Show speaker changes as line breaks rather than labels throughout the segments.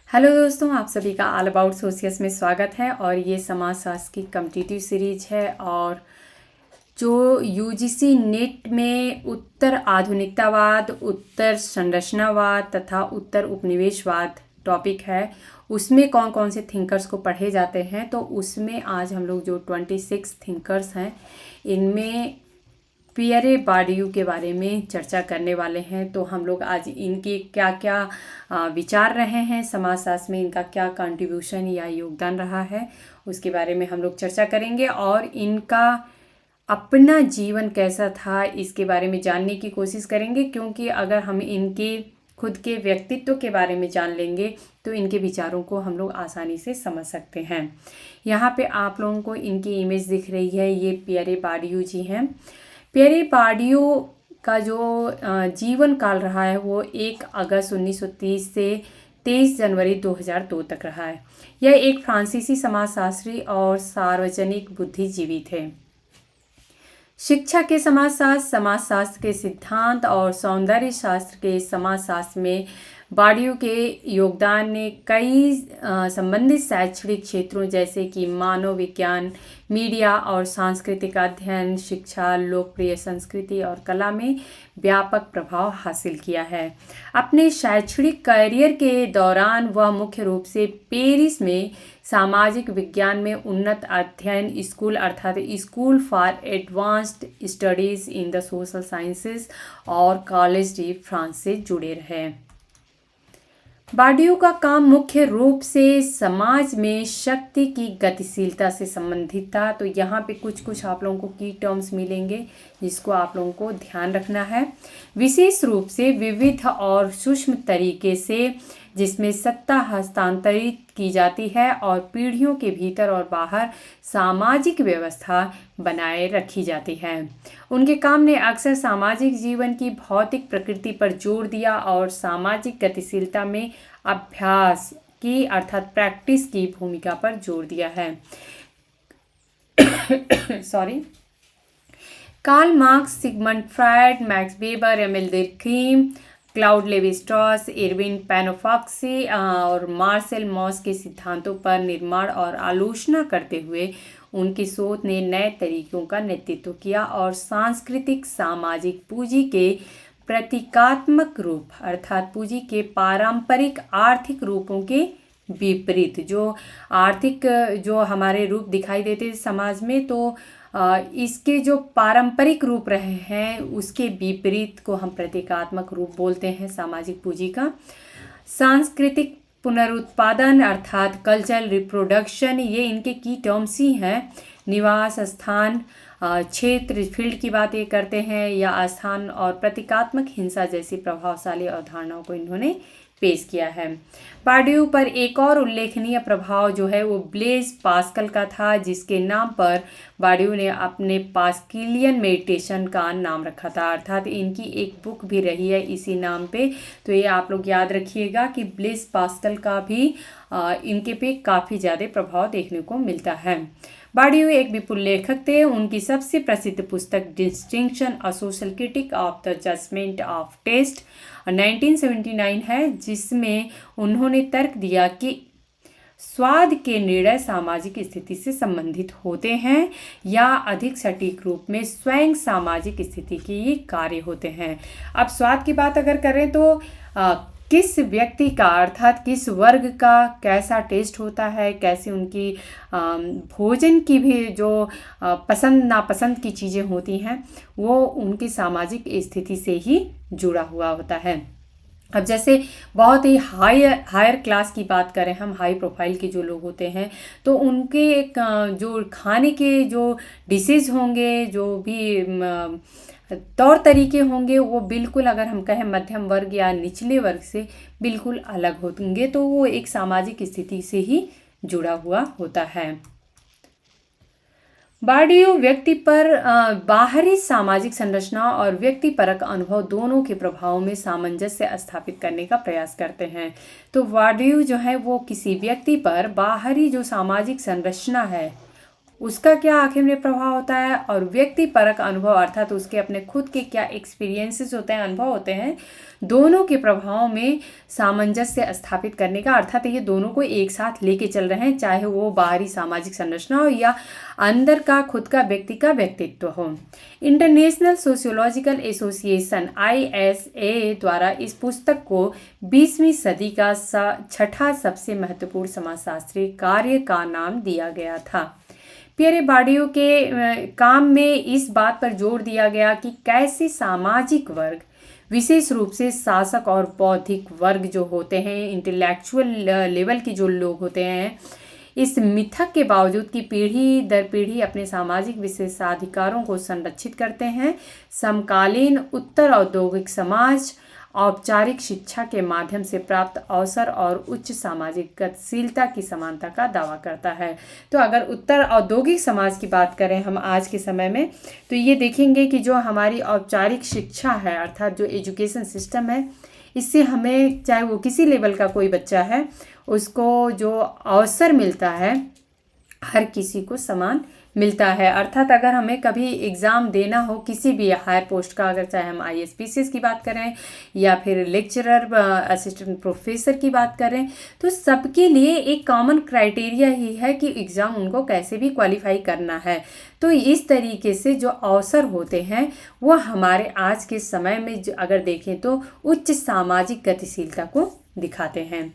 Hello दोस्तों, आप सभी का ऑल अबाउट सोशियस में स्वागत है। और ये समाजशास्त्र की कम्पिटिटिव सीरीज है। और जो यूजीसी नेट में उत्तर आधुनिकतावाद, उत्तर संरचनावाद तथा उत्तर उपनिवेशवाद टॉपिक है, उसमें कौन कौन से थिंकर्स को पढ़े जाते हैं, तो उसमें आज हम लोग जो 26 थिंकर्स हैं, इनमें पियरे बार्डियू के बारे में चर्चा करने वाले हैं। तो हम लोग आज इनके क्या क्या विचार रहे हैं, समाजशास्त्र में इनका क्या कंट्रीब्यूशन या योगदान रहा है, उसके बारे में हम लोग चर्चा करेंगे। और इनका अपना जीवन कैसा था, इसके बारे में जानने की कोशिश करेंगे, क्योंकि अगर हम इनके खुद के व्यक्तित्व के बारे में जान लेंगे तो इनके विचारों को हम लोग आसानी से समझ सकते हैं। यहाँ पे आप लोगों को इनकी इमेज दिख रही है, ये पियरे बार्डियू जी हैं। पियरे बार्डियू का जो जीवन काल रहा है वो 1 अगस्त 1930 से 23 जनवरी 2002 तक रहा है। यह एक फ्रांसीसी समाजशास्त्री और सार्वजनिक बुद्धिजीवी थे। शिक्षा के समाजशास्त्र, समाजशास्त्र के सिद्धांत और सौंदर्य शास्त्र के समाजशास्त्र में बार्डियू के योगदान ने कई संबंधित शैक्षणिक क्षेत्रों जैसे कि मानव विज्ञान, मीडिया और सांस्कृतिक अध्ययन, शिक्षा, लोकप्रिय संस्कृति और कला में व्यापक प्रभाव हासिल किया है। अपने शैक्षणिक करियर के दौरान वह मुख्य रूप से पेरिस में सामाजिक विज्ञान में उन्नत अध्ययन स्कूल अर्थात school for advanced studies in the social sciences और कॉलेज डी फ्रांस से जुड़े रहे। बार्डियू का काम मुख्य रूप से समाज में शक्ति की गतिशीलता से संबंधित था। तो यहाँ पे कुछ कुछ आप लोगों को की टर्म्स मिलेंगे जिसको आप लोगों को ध्यान रखना है। विशेष रूप से विविध और सूक्ष्म तरीके से जिसमें सत्ता हस्तांतरित की जाती है और पीढ़ियों के भीतर और बाहर सामाजिक व्यवस्था बनाए रखी जाती है। उनके काम ने अक्सर सामाजिक जीवन की भौतिक प्रकृति पर जोर दिया और सामाजिक गतिशीलता में अभ्यास की अर्थात प्रैक्टिस की भूमिका पर जोर दिया है। Sorry. Karl Marx, Sigmund Freud, Max Weber, Emile Durkheim, Claude Levi Strauss, Erwin Panofsky और मार्सेल मॉस के सिद्धांतों पर निर्माण और आलोचना करते हुए उनकी सोच ने नए तरीकों का नेतृत्व किया और सांस्कृतिक सामाजिक पूंजी के प्रतीकात्मक रूप अर्थात पूंजी के पारंपरिक आर्थिक रूपों के विपरीत जो आर्थिक जो हमारे रूप दिखाई देते समाज में, तो इसके जो पारंपरिक रूप रहे हैं उसके विपरीत को हम प्रतीकात्मक रूप बोलते हैं सामाजिक पूंजी का। सांस्कृतिक पुनरुत्पादन अर्थात कल्चरल रिप्रोडक्शन, ये इनके की टर्म्स ही हैं। निवास स्थान, क्षेत्र, फील्ड की बात ये करते हैं या स्थान और प्रतीकात्मक हिंसा जैसी प्रभावशाली अवधारणाओं को इन्होंने पेश किया है। बार्डियू पर एक और उल्लेखनीय प्रभाव जो है वो ब्लेज पास्कल का था, जिसके नाम पर बार्डियू ने अपने पास्किलियन मेडिटेशन का नाम रखा था। अर्थात इनकी एक बुक भी रही है इसी नाम पे। तो ये आप लोग याद रखिएगा कि ब्लेज पास्कल का भी इनके पे काफ़ी ज़्यादा प्रभाव देखने को मिलता है। बार्डियू एक विपुल लेखक थे। उनकी सबसे प्रसिद्ध पुस्तक distinction a social critique of the judgement of taste 1979 है, जिसमें उन्होंने तर्क दिया कि स्वाद के निर्णय सामाजिक स्थिति से संबंधित होते हैं या अधिक सटीक रूप में स्वयं सामाजिक स्थिति के ये कार्य होते हैं। अब स्वाद की बात अगर करें तो किस व्यक्ति का अर्थात किस वर्ग का कैसा टेस्ट होता है, कैसे उनकी भोजन की भी जो पसंद नापसंद की चीज़ें होती हैं वो उनकी सामाजिक स्थिति से ही जुड़ा हुआ होता है। अब जैसे बहुत ही हायर क्लास की बात करें हम, हाई प्रोफाइल के जो लोग होते हैं, तो उनके एक जो खाने के जो डिशेज़ होंगे, जो भी तौर तरीके होंगे, वो बिल्कुल अगर हम कहें मध्यम वर्ग या निचले वर्ग से बिल्कुल अलग होंगे। तो वो एक सामाजिक स्थिति से ही जुड़ा हुआ होता है। बार्डियू व्यक्ति पर बाहरी सामाजिक संरचना और व्यक्तिपरक अनुभव दोनों के प्रभावों में सामंजस्य स्थापित करने का प्रयास करते हैं। तो बार्डियू जो है वो किसी व्यक्ति पर बाहरी जो सामाजिक संरचना है उसका क्या आखिर में प्रभाव होता है, और व्यक्तिपरक अनुभव अर्थात उसके अपने खुद के क्या एक्सपीरियंसेस होते हैं, अनुभव होते हैं, दोनों के प्रभाव में सामंजस्य स्थापित करने का, अर्थात ये दोनों को एक साथ लेके चल रहे हैं, चाहे वो बाहरी सामाजिक संरचना हो या अंदर का खुद का व्यक्ति का व्यक्तित्व हो। इंटरनेशनल सोशियोलॉजिकल एसोसिएशन ISA द्वारा इस पुस्तक को 20वीं सदी का छठा सबसे महत्वपूर्ण समाजशास्त्रीय कार्य का नाम दिया गया था। पियरे बार्डियू के काम में इस बात पर जोर दिया गया कि कैसे सामाजिक वर्ग, विशेष रूप से शासक और बौद्धिक वर्ग जो होते हैं, इंटेलेक्चुअल लेवल के जो लोग होते हैं, इस मिथक के बावजूद कि पीढ़ी दर पीढ़ी अपने सामाजिक विशेषाधिकारों को संरक्षित करते हैं। समकालीन उत्तर औद्योगिक समाज औपचारिक शिक्षा के माध्यम से प्राप्त अवसर और उच्च सामाजिक गतिशीलता की समानता का दावा करता है। तो अगर उत्तर औद्योगिक समाज की बात करें हम आज के समय में, तो ये देखेंगे कि जो हमारी औपचारिक शिक्षा है, अर्थात जो एजुकेशन सिस्टम है, इससे हमें, चाहे वो किसी लेवल का कोई बच्चा है, उसको जो अवसर मिलता है हर किसी को समान मिलता है। अर्थात अगर हमें कभी एग्ज़ाम देना हो किसी भी हायर पोस्ट का, अगर चाहे हम ISPCS की बात करें या फिर लेक्चरर असिस्टेंट प्रोफेसर की बात करें, तो सबके लिए एक कॉमन क्राइटेरिया ही है कि एग्ज़ाम उनको कैसे भी क्वालिफाई करना है। तो इस तरीके से जो अवसर होते हैं वो हमारे आज के समय में अगर देखें तो उच्च सामाजिक गतिशीलता को दिखाते हैं।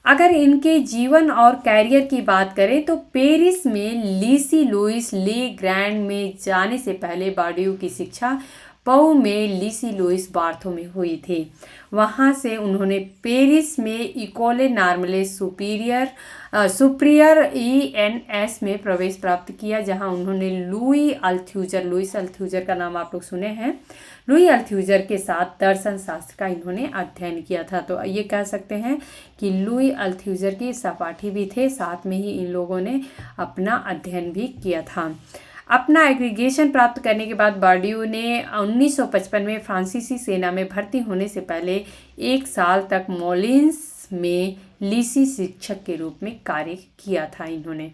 अगर इनके जीवन और कैरियर की बात करें तो पेरिस में लीसी लुइस ले ग्रैंड में जाने से पहले बार्डियू की शिक्षा पौ में लीसी लुइस बार्थो में हुई थी। वहाँ से उन्होंने पेरिस में इकोले नॉर्मले सुपीरियर ENS में प्रवेश प्राप्त किया, जहाँ उन्होंने लुइस अल्थ्यूजर का नाम आप लोग सुने हैं, लुई अल्थ्यूजर के साथ दर्शन शास्त्र का इन्होंने अध्ययन किया था। तो ये कह सकते हैं कि लुई अल्थ्यूजर के सहपाठी भी थे, साथ में ही इन लोगों ने अपना अध्ययन भी किया था। अपना एग्रीगेशन प्राप्त करने के बाद बार्डियू ने 1955 में फ्रांसीसी सेना में भर्ती होने से पहले 1 साल तक मोलिन्स में लीसी शिक्षक के रूप में कार्य किया था। इन्होंने,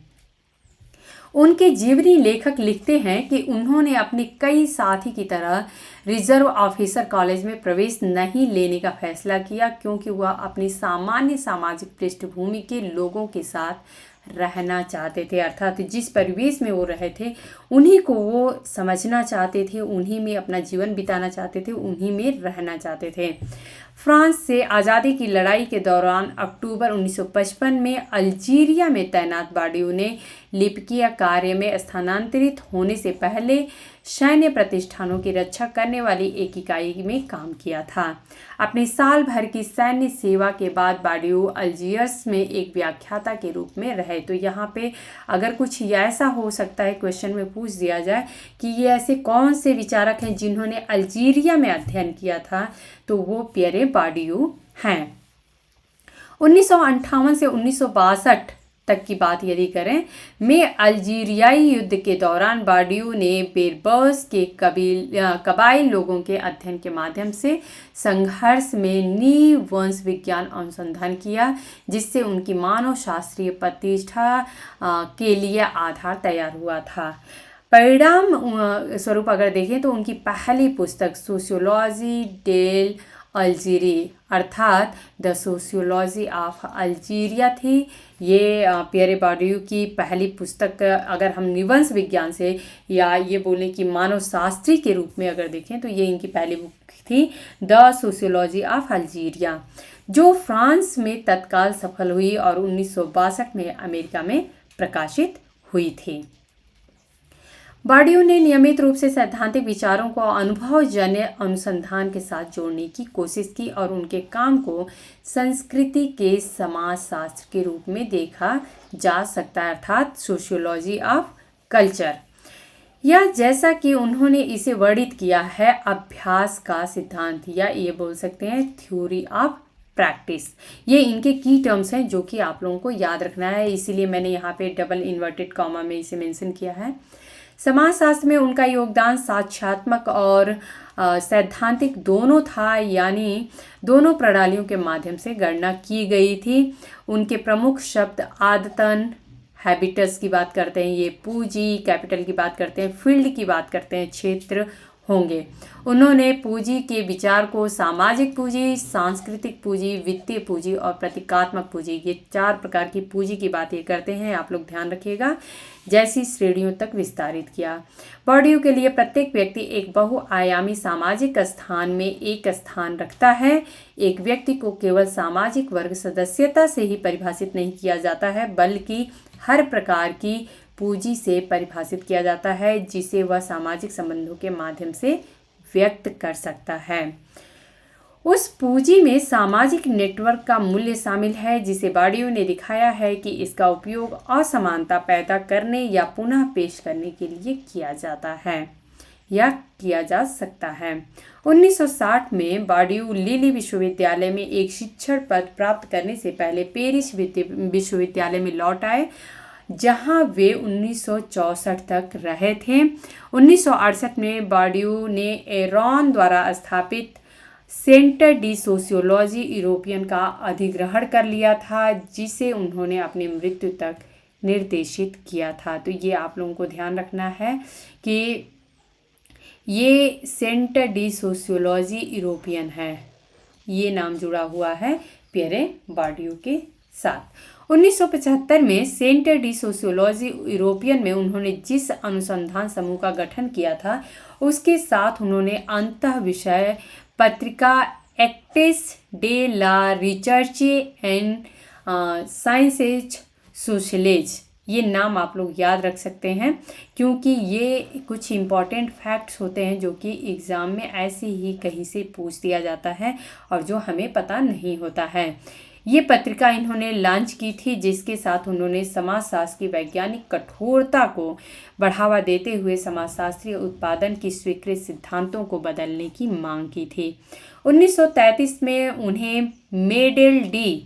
उनके जीवनी लेखक लिखते हैं कि उन्होंने अपने कई साथी की तरह रिजर्व ऑफिसर कॉलेज में प्रवेश नहीं लेने का फैसला किया, क्योंकि वह अपनी सामान्य सामाजिक पृष्ठभूमि के लोगों के साथ रहना चाहते थे, अर्थात जिस परिवेश में वो रहे थे उन्हीं को वो समझना चाहते थे, उन्हीं में अपना जीवन बिताना चाहते थे, उन्हीं में रहना चाहते थे। फ्रांस से आज़ादी की लड़ाई के दौरान अक्टूबर 1955 में अल्जीरिया में तैनात बार्डियू ने लिपिकीय कार्य में स्थानांतरित होने से पहले सैन्य प्रतिष्ठानों की रक्षा करने वाली एक इकाई में काम किया था। अपने साल भर की सैन्य सेवा के बाद बार्डियू अल्जीयर्स में एक व्याख्याता के रूप में रहे। तो यहाँ पे अगर कुछ ऐसा हो सकता है, क्वेश्चन में पूछ दिया जाए कि ये ऐसे कौन से विचारक हैं जिन्होंने अल्जीरिया में अध्ययन किया था, तो वो पियरे बार्डियू हैं। 1958 से 1962 तक की बात यदि करें में अल्जीरियाई युद्ध के दौरान बार्डियू ने बेरबस के कबाइल लोगों के अध्ययन के माध्यम से संघर्ष में नी वंश विज्ञान अनुसंधान किया, जिससे उनकी मानव शास्त्रीय प्रतिष्ठा के लिए आधार तैयार हुआ था। परिणाम स्वरूप अगर देखें तो उनकी पहली पुस्तक सोशियोलॉजी डेल अल्जीरी अर्थात द सोशियोलॉजी ऑफ अल्जीरिया थी। ये पियरे बार्डियू की पहली पुस्तक, अगर हम निवंश विज्ञान से या ये बोलें कि मानव शास्त्री के रूप में अगर देखें तो ये इनकी पहली बुक थी, द सोशियोलॉजी ऑफ अल्जीरिया, जो फ्रांस में तत्काल सफल हुई और 1962 में अमेरिका में प्रकाशित हुई थी। बार्डियू ने नियमित रूप से सैद्धांतिक विचारों को अनुभवजन्य अनुसंधान के साथ जोड़ने की कोशिश की और उनके काम को संस्कृति के समाजशास्त्र के रूप में देखा जा सकता है, अर्थात सोशियोलॉजी ऑफ कल्चर, या जैसा कि उन्होंने इसे वर्णित किया है, अभ्यास का सिद्धांत, या ये बोल सकते हैं थ्योरी ऑफ प्रैक्टिस। ये इनके की टर्म्स हैं जो कि आप लोगों को याद रखना है, इसीलिए मैंने यहाँ पे डबल इन्वर्टेड कॉमा में इसे मेंशन किया है। समाजशास्त्र में उनका योगदान साक्ष्यात्मक और सैद्धांतिक दोनों था, यानी दोनों प्रणालियों के माध्यम से गणना की गई थी। उनके प्रमुख शब्द आदतन, हैबिटस की बात करते हैं, ये पूंजी, कैपिटल की बात करते हैं, फील्ड की बात करते हैं, क्षेत्र होंगे। उन्होंने पूंजी के विचार को सामाजिक पूंजी, सांस्कृतिक पूंजी, वित्तीय पूंजी और प्रतीकात्मक पूंजी, ये 4 प्रकार की पूंजी की बात ये करते हैं, आप लोग ध्यान रखिएगा, जैसी श्रेणियों तक विस्तारित किया। बॉर्डियू के लिए प्रत्येक व्यक्ति एक बहुआयामी सामाजिक स्थान में एक स्थान रखता है। एक व्यक्ति को केवल सामाजिक वर्ग सदस्यता से ही परिभाषित नहीं किया जाता है, बल्कि हर प्रकार की पूंजी से परिभाषित किया जाता है जिसे वह सामाजिक संबंधों के माध्यम से व्यक्त कर सकता है। उस पूंजी में सामाजिक नेटवर्क का मूल्य शामिल है, जिसे बॉर्डियू ने दिखाया है कि इसका उपयोग असमानता पैदा करने या पुनः पेश करने के लिए किया जाता है या किया जा सकता है। 1960 में बॉर्डियू लिली विश्वविद्यालय में एक शिक्षण पद प्राप्त करने से पहले पेरिस विश्वविद्यालय में लौट आए, जहां वे 1964 तक रहे थे। 1968 में बॉर्डियू ने एरॉन द्वारा स्थापित सेंटर डी सोशियोलॉजी यूरोपियन का अधिग्रहण कर लिया था, जिसे उन्होंने अपनी मृत्यु तक निर्देशित किया था। तो ये आप लोगों को ध्यान रखना है कि ये सेंटर डी सोशियोलॉजी यूरोपियन है, ये नाम जुड़ा हुआ है पियरे बॉर्डियू के साथ। 1975 में सेंटर डी सोशियोलॉजी यूरोपियन में उन्होंने जिस अनुसंधान समूह का गठन किया था, उसके साथ उन्होंने अंतः विषय पत्रिका एक्टेस डे ला रिचर्च एंड साइंसेज सोशलेज, ये नाम आप लोग याद रख सकते हैं, क्योंकि ये कुछ इम्पॉर्टेंट फैक्ट्स होते हैं जो कि एग्ज़ाम में ऐसे ही कहीं से पूछ दिया जाता है और जो हमें पता नहीं होता है। ये पत्रिका इन्होंने लॉन्च की थी, जिसके साथ उन्होंने समाजशास्त्र की वैज्ञानिक कठोरता को बढ़ावा देते हुए समाजशास्त्रीय उत्पादन की स्वीकृत सिद्धांतों को बदलने की मांग की थी। 1933 में उन्हें मेडेल डी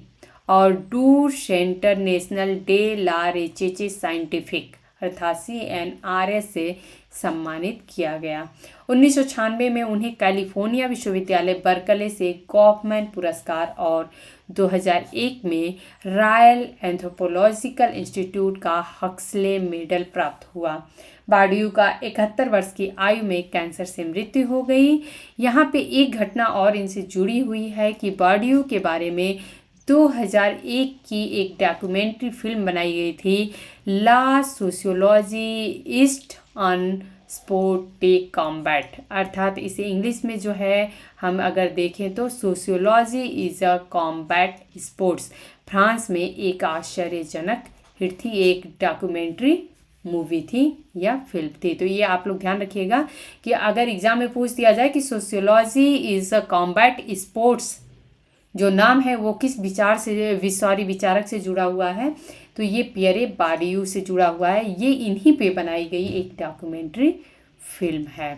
और du Centre National de la Recherche Scientifique अर्थात CNRS से सम्मानित किया गया। 1996 में उन्हें कैलिफोर्निया विश्वविद्यालय बर्कले से गॉफमैन पुरस्कार और 2001 में रॉयल एंथ्रोपोलॉजिकल इंस्टीट्यूट का हक्सले मेडल प्राप्त हुआ। बॉर्डियू का 71 वर्ष की आयु में कैंसर से मृत्यु हो गई। यहाँ पे एक घटना और इनसे जुड़ी हुई है कि बॉर्डियू के बारे में 2001 की एक डॉक्यूमेंट्री फिल्म बनाई गई थी, la sociologie est un sport de combat, अर्थात इसे इंग्लिश में जो है हम अगर देखें तो sociology is a combat sports, France में एक आश्चर्यजनक हिट थी, एक डॉक्यूमेंट्री मूवी थी या फिल्म थी। तो ये आप लोग ध्यान रखिएगा कि अगर एग्जाम में पूछ दिया जाए कि sociology is a combat sports जो नाम है वो किस विचारक से जुड़ा हुआ है, तो ये पियरे बॉर्डियू से जुड़ा हुआ है। ये इन्हीं पे बनाई गई एक डॉक्यूमेंट्री फिल्म है।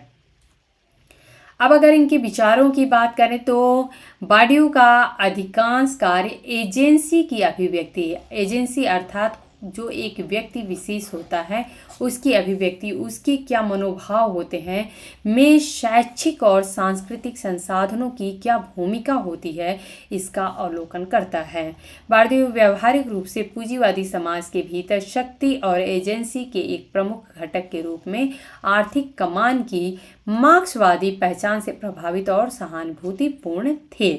अब अगर इनके विचारों की बात करें तो बॉर्डियू का अधिकांश कार्य एजेंसी की अभिव्यक्ति है। एजेंसी अर्थात जो एक व्यक्ति विशेष होता है उसकी अभिव्यक्ति, उसके क्या मनोभाव होते हैं, में शैक्षिक और सांस्कृतिक संसाधनों की क्या भूमिका होती है, इसका अवलोकन करता है। बॉर्डियू व्यावहारिक रूप से पूंजीवादी समाज के भीतर शक्ति और एजेंसी के एक प्रमुख घटक के रूप में आर्थिक कमान की मार्क्सवादी पहचान से प्रभावित और सहानुभूतिपूर्ण थे।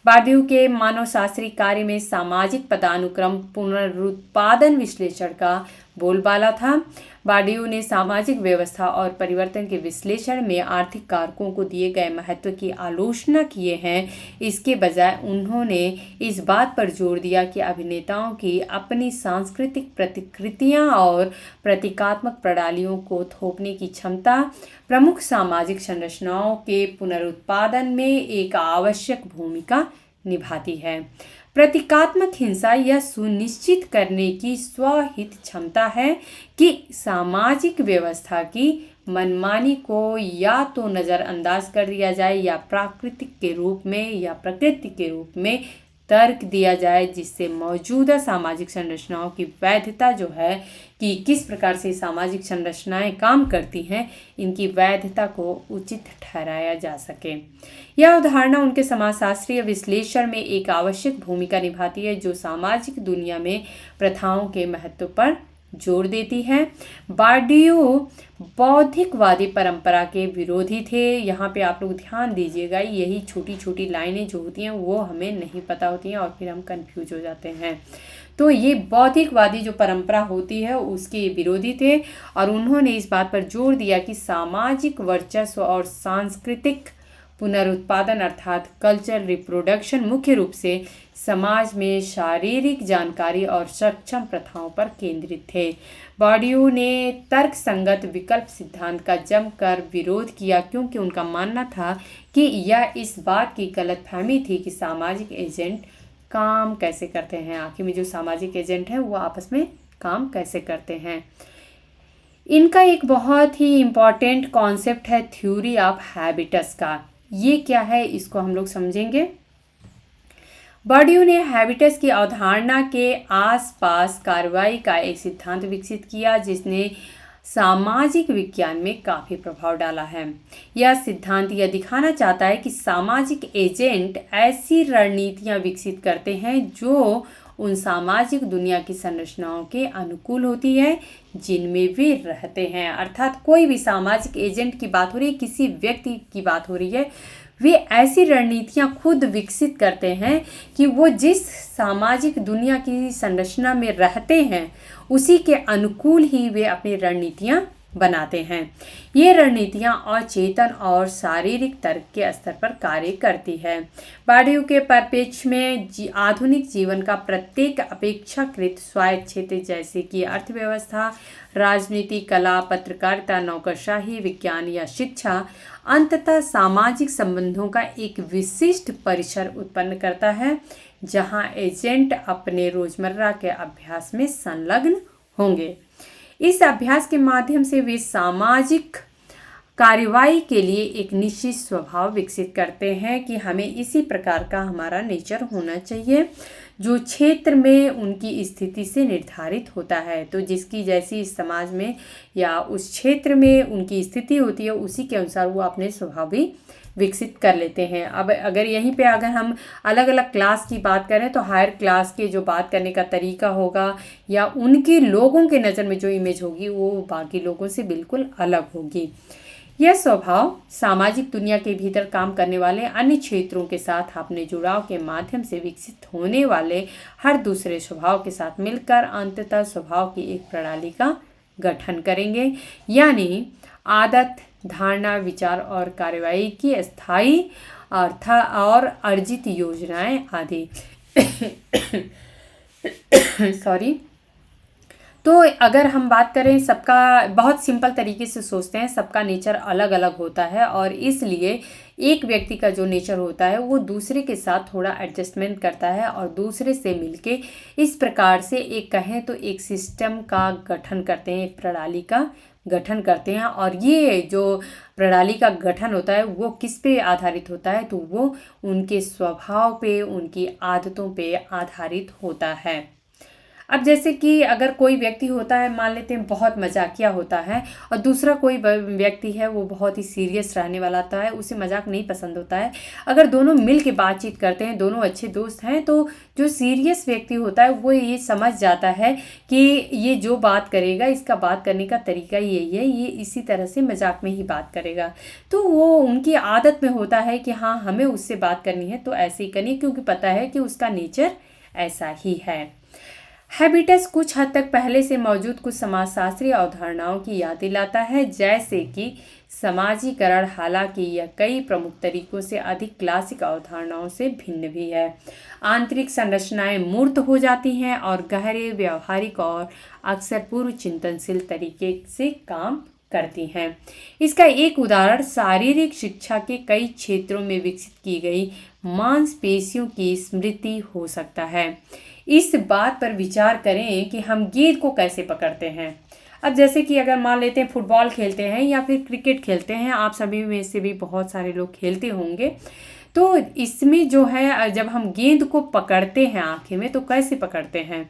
बॉर्डियू के मानवशास्त्री कार्य में सामाजिक पदानुक्रम पुनरुत्पादन विश्लेषण का बोलबाला था। बॉर्डियू ने सामाजिक व्यवस्था और परिवर्तन के विश्लेषण में आर्थिक कारकों को दिए गए महत्व की आलोचना किए हैं। इसके बजाय उन्होंने इस बात पर जोर दिया कि अभिनेताओं की अपनी सांस्कृतिक प्रतिकृतियां और प्रतीकात्मक प्रणालियों को थोपने की क्षमता प्रमुख सामाजिक संरचनाओं के पुनरुत्पादन में एक आवश्यक भूमिका निभाती है। प्रतीकात्मक हिंसा यह सुनिश्चित करने की स्वहित क्षमता है कि सामाजिक व्यवस्था की मनमानी को या तो नज़रअंदाज कर दिया जाए या प्रकृति के रूप में तर्क दिया जाए, जिससे मौजूदा सामाजिक संरचनाओं की वैधता जो है कि किस प्रकार से सामाजिक संरचनाएं काम करती हैं, इनकी वैधता को उचित ठहराया जा सके। यह अवधारणा उनके समाजशास्त्रीय विश्लेषण में एक आवश्यक भूमिका निभाती है जो सामाजिक दुनिया में प्रथाओं के महत्व पर जोर देती है। बार्डियो बौद्धिकवादी परंपरा के विरोधी थे। यहाँ पे आप लोग ध्यान दीजिएगा, यही छोटी छोटी लाइनें जो होती हैं वो हमें नहीं पता होती हैं और फिर हम कंफ्यूज हो जाते हैं। तो ये बौद्धिकवादी जो परंपरा होती है उसके विरोधी थे और उन्होंने इस बात पर जोर दिया कि सामाजिक वर्चस्व और सांस्कृतिक पुनरुत्पादन अर्थात कल्चर रिप्रोडक्शन मुख्य रूप से समाज में शारीरिक जानकारी और सक्षम प्रथाओं पर केंद्रित थे। बार्डियो ने तर्कसंगत विकल्प सिद्धांत का जमकर विरोध किया क्योंकि उनका मानना था कि यह इस बात की गलतफहमी थी कि सामाजिक एजेंट काम कैसे करते हैं, आखिर में जो सामाजिक एजेंट हैं वो आपस में काम कैसे करते हैं। इनका एक बहुत ही इम्पॉर्टेंट कॉन्सेप्ट है थ्योरी ऑफ हैबिटस का। ये क्या है इसको हम लोग समझेंगे। बार्डियो ने हैबिटस की अवधारणा के आसपास कार्रवाई का एक सिद्धांत विकसित किया जिसने सामाजिक विज्ञान में काफ़ी प्रभाव डाला है। यह सिद्धांत यह दिखाना चाहता है कि सामाजिक एजेंट ऐसी रणनीतियाँ विकसित करते हैं जो उन सामाजिक दुनिया की संरचनाओं के अनुकूल होती है जिनमें वे रहते हैं। अर्थात कोई भी सामाजिक एजेंट की बात हो रही है, किसी व्यक्ति की बात हो रही है, वे ऐसी रणनीतियाँ खुद विकसित करते हैं कि वो जिस सामाजिक दुनिया की संरचना में रहते हैं उसी के अनुकूल ही वे अपनी रणनीतियाँ बनाते हैं। ये रणनीतियाँ अचेतन और शारीरिक तर्क के स्तर पर कार्य करती है। बार्डियो के परिप्रेक्ष्य में आधुनिक जीवन का प्रत्येक अपेक्षाकृत स्वायत्त क्षेत्र जैसे कि अर्थव्यवस्था, राजनीति, कला, पत्रकारिता, नौकरशाही, विज्ञान या शिक्षा अंततः सामाजिक संबंधों का एक विशिष्ट परिसर उत्पन्न करता है जहाँ एजेंट अपने रोजमर्रा के अभ्यास में संलग्न होंगे। इस अभ्यास के माध्यम से वे सामाजिक कार्रवाई के लिए एक निश्चित स्वभाव विकसित करते हैं कि हमें इसी प्रकार का हमारा नेचर होना चाहिए जो क्षेत्र में उनकी स्थिति से निर्धारित होता है। तो जिसकी जैसी इस समाज में या उस क्षेत्र में उनकी स्थिति होती है उसी के अनुसार वो अपने स्वभाव भी विकसित कर लेते हैं। अब अगर यहीं पे अगर हम अलग अलग क्लास की बात करें तो हायर क्लास के जो बात करने का तरीका होगा या उनके लोगों के नज़र में जो इमेज होगी वो बाकी लोगों से बिल्कुल अलग होगी। यह स्वभाव सामाजिक दुनिया के भीतर काम करने वाले अन्य क्षेत्रों के साथ अपने जुड़ाव के माध्यम से विकसित होने वाले हर दूसरे स्वभाव के साथ मिलकर अंततः स्वभाव की एक प्रणाली का गठन करेंगे, यानी आदत, धारणा, विचार और कार्यवाही की स्थायी अर्थ और अर्जित योजनाएं आदि। सॉरी। तो अगर हम बात करें, सबका बहुत सिंपल तरीके से सोचते हैं, सबका नेचर अलग अलग होता है और इसलिए एक व्यक्ति का जो नेचर होता है वो दूसरे के साथ थोड़ा एडजस्टमेंट करता है और दूसरे से मिलके इस प्रकार से एक कहें तो एक सिस्टम का गठन करते हैं, एक प्रणाली का गठन करते हैं। और ये जो प्रणाली का गठन होता है वो किस पे आधारित होता है, तो वो उनके स्वभाव पे, उनकी आदतों पे आधारित होता है। अब जैसे कि अगर कोई व्यक्ति होता है, मान लेते हैं बहुत मजाकिया होता है और दूसरा कोई व्यक्ति है वो बहुत ही सीरियस रहने वाला होता है, उसे मजाक नहीं पसंद होता है। अगर दोनों मिल के बातचीत करते हैं, दोनों अच्छे दोस्त हैं, तो जो सीरियस व्यक्ति होता है वो ये समझ जाता है कि ये जो बात करेगा इसका बात करने का तरीका यही है, ये इसी तरह से मजाक में ही बात करेगा। तो वो उनकी आदत में होता है कि हाँ हमें उससे बात करनी है तो ऐसे ही करनी, क्योंकि पता है कि उसका नेचर ऐसा ही है। हैबिटस कुछ हद तक पहले से मौजूद कुछ समाजशास्त्रीय अवधारणाओं की याद दिलाता है, जैसे कि समाजीकरण। हालांकि यह कई प्रमुख तरीकों से अधिक क्लासिक अवधारणाओं से भिन्न भी है। आंतरिक संरचनाएं मूर्त हो जाती हैं और गहरे व्यवहारिक और अक्सर पूर्व चिंतनशील तरीके से काम करती हैं। इसका एक उदाहरण शारीरिक शिक्षा के कई क्षेत्रों में विकसित की गई मांसपेशियों की स्मृति हो सकता है। इस बात पर विचार करें कि हम गेंद को कैसे पकड़ते हैं। अब जैसे कि अगर मान लेते हैं फुटबॉल खेलते हैं या फिर क्रिकेट खेलते हैं, आप सभी में से भी बहुत सारे लोग खेलते होंगे, तो इसमें जो है जब हम गेंद को पकड़ते हैं आखिर में तो कैसे पकड़ते हैं,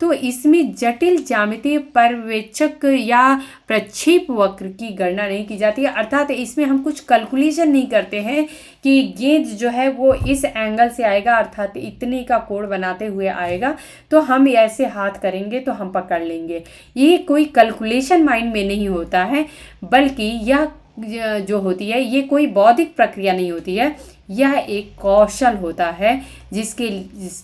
तो इसमें जटिल ज्यामितीय पर्यवेक्षक या प्रक्षेप वक्र की गणना नहीं की जाती है। अर्थात इसमें हम कुछ कैलकुलेशन नहीं करते हैं कि गेंद जो है वो इस एंगल से आएगा, अर्थात इतने का कोण बनाते हुए आएगा तो हम ऐसे हाथ करेंगे तो हम पकड़ लेंगे। ये कोई कैलकुलेशन माइंड में नहीं होता है, बल्कि यह जो होती है ये कोई बौद्धिक प्रक्रिया नहीं होती है, यह एक कौशल होता है जिसके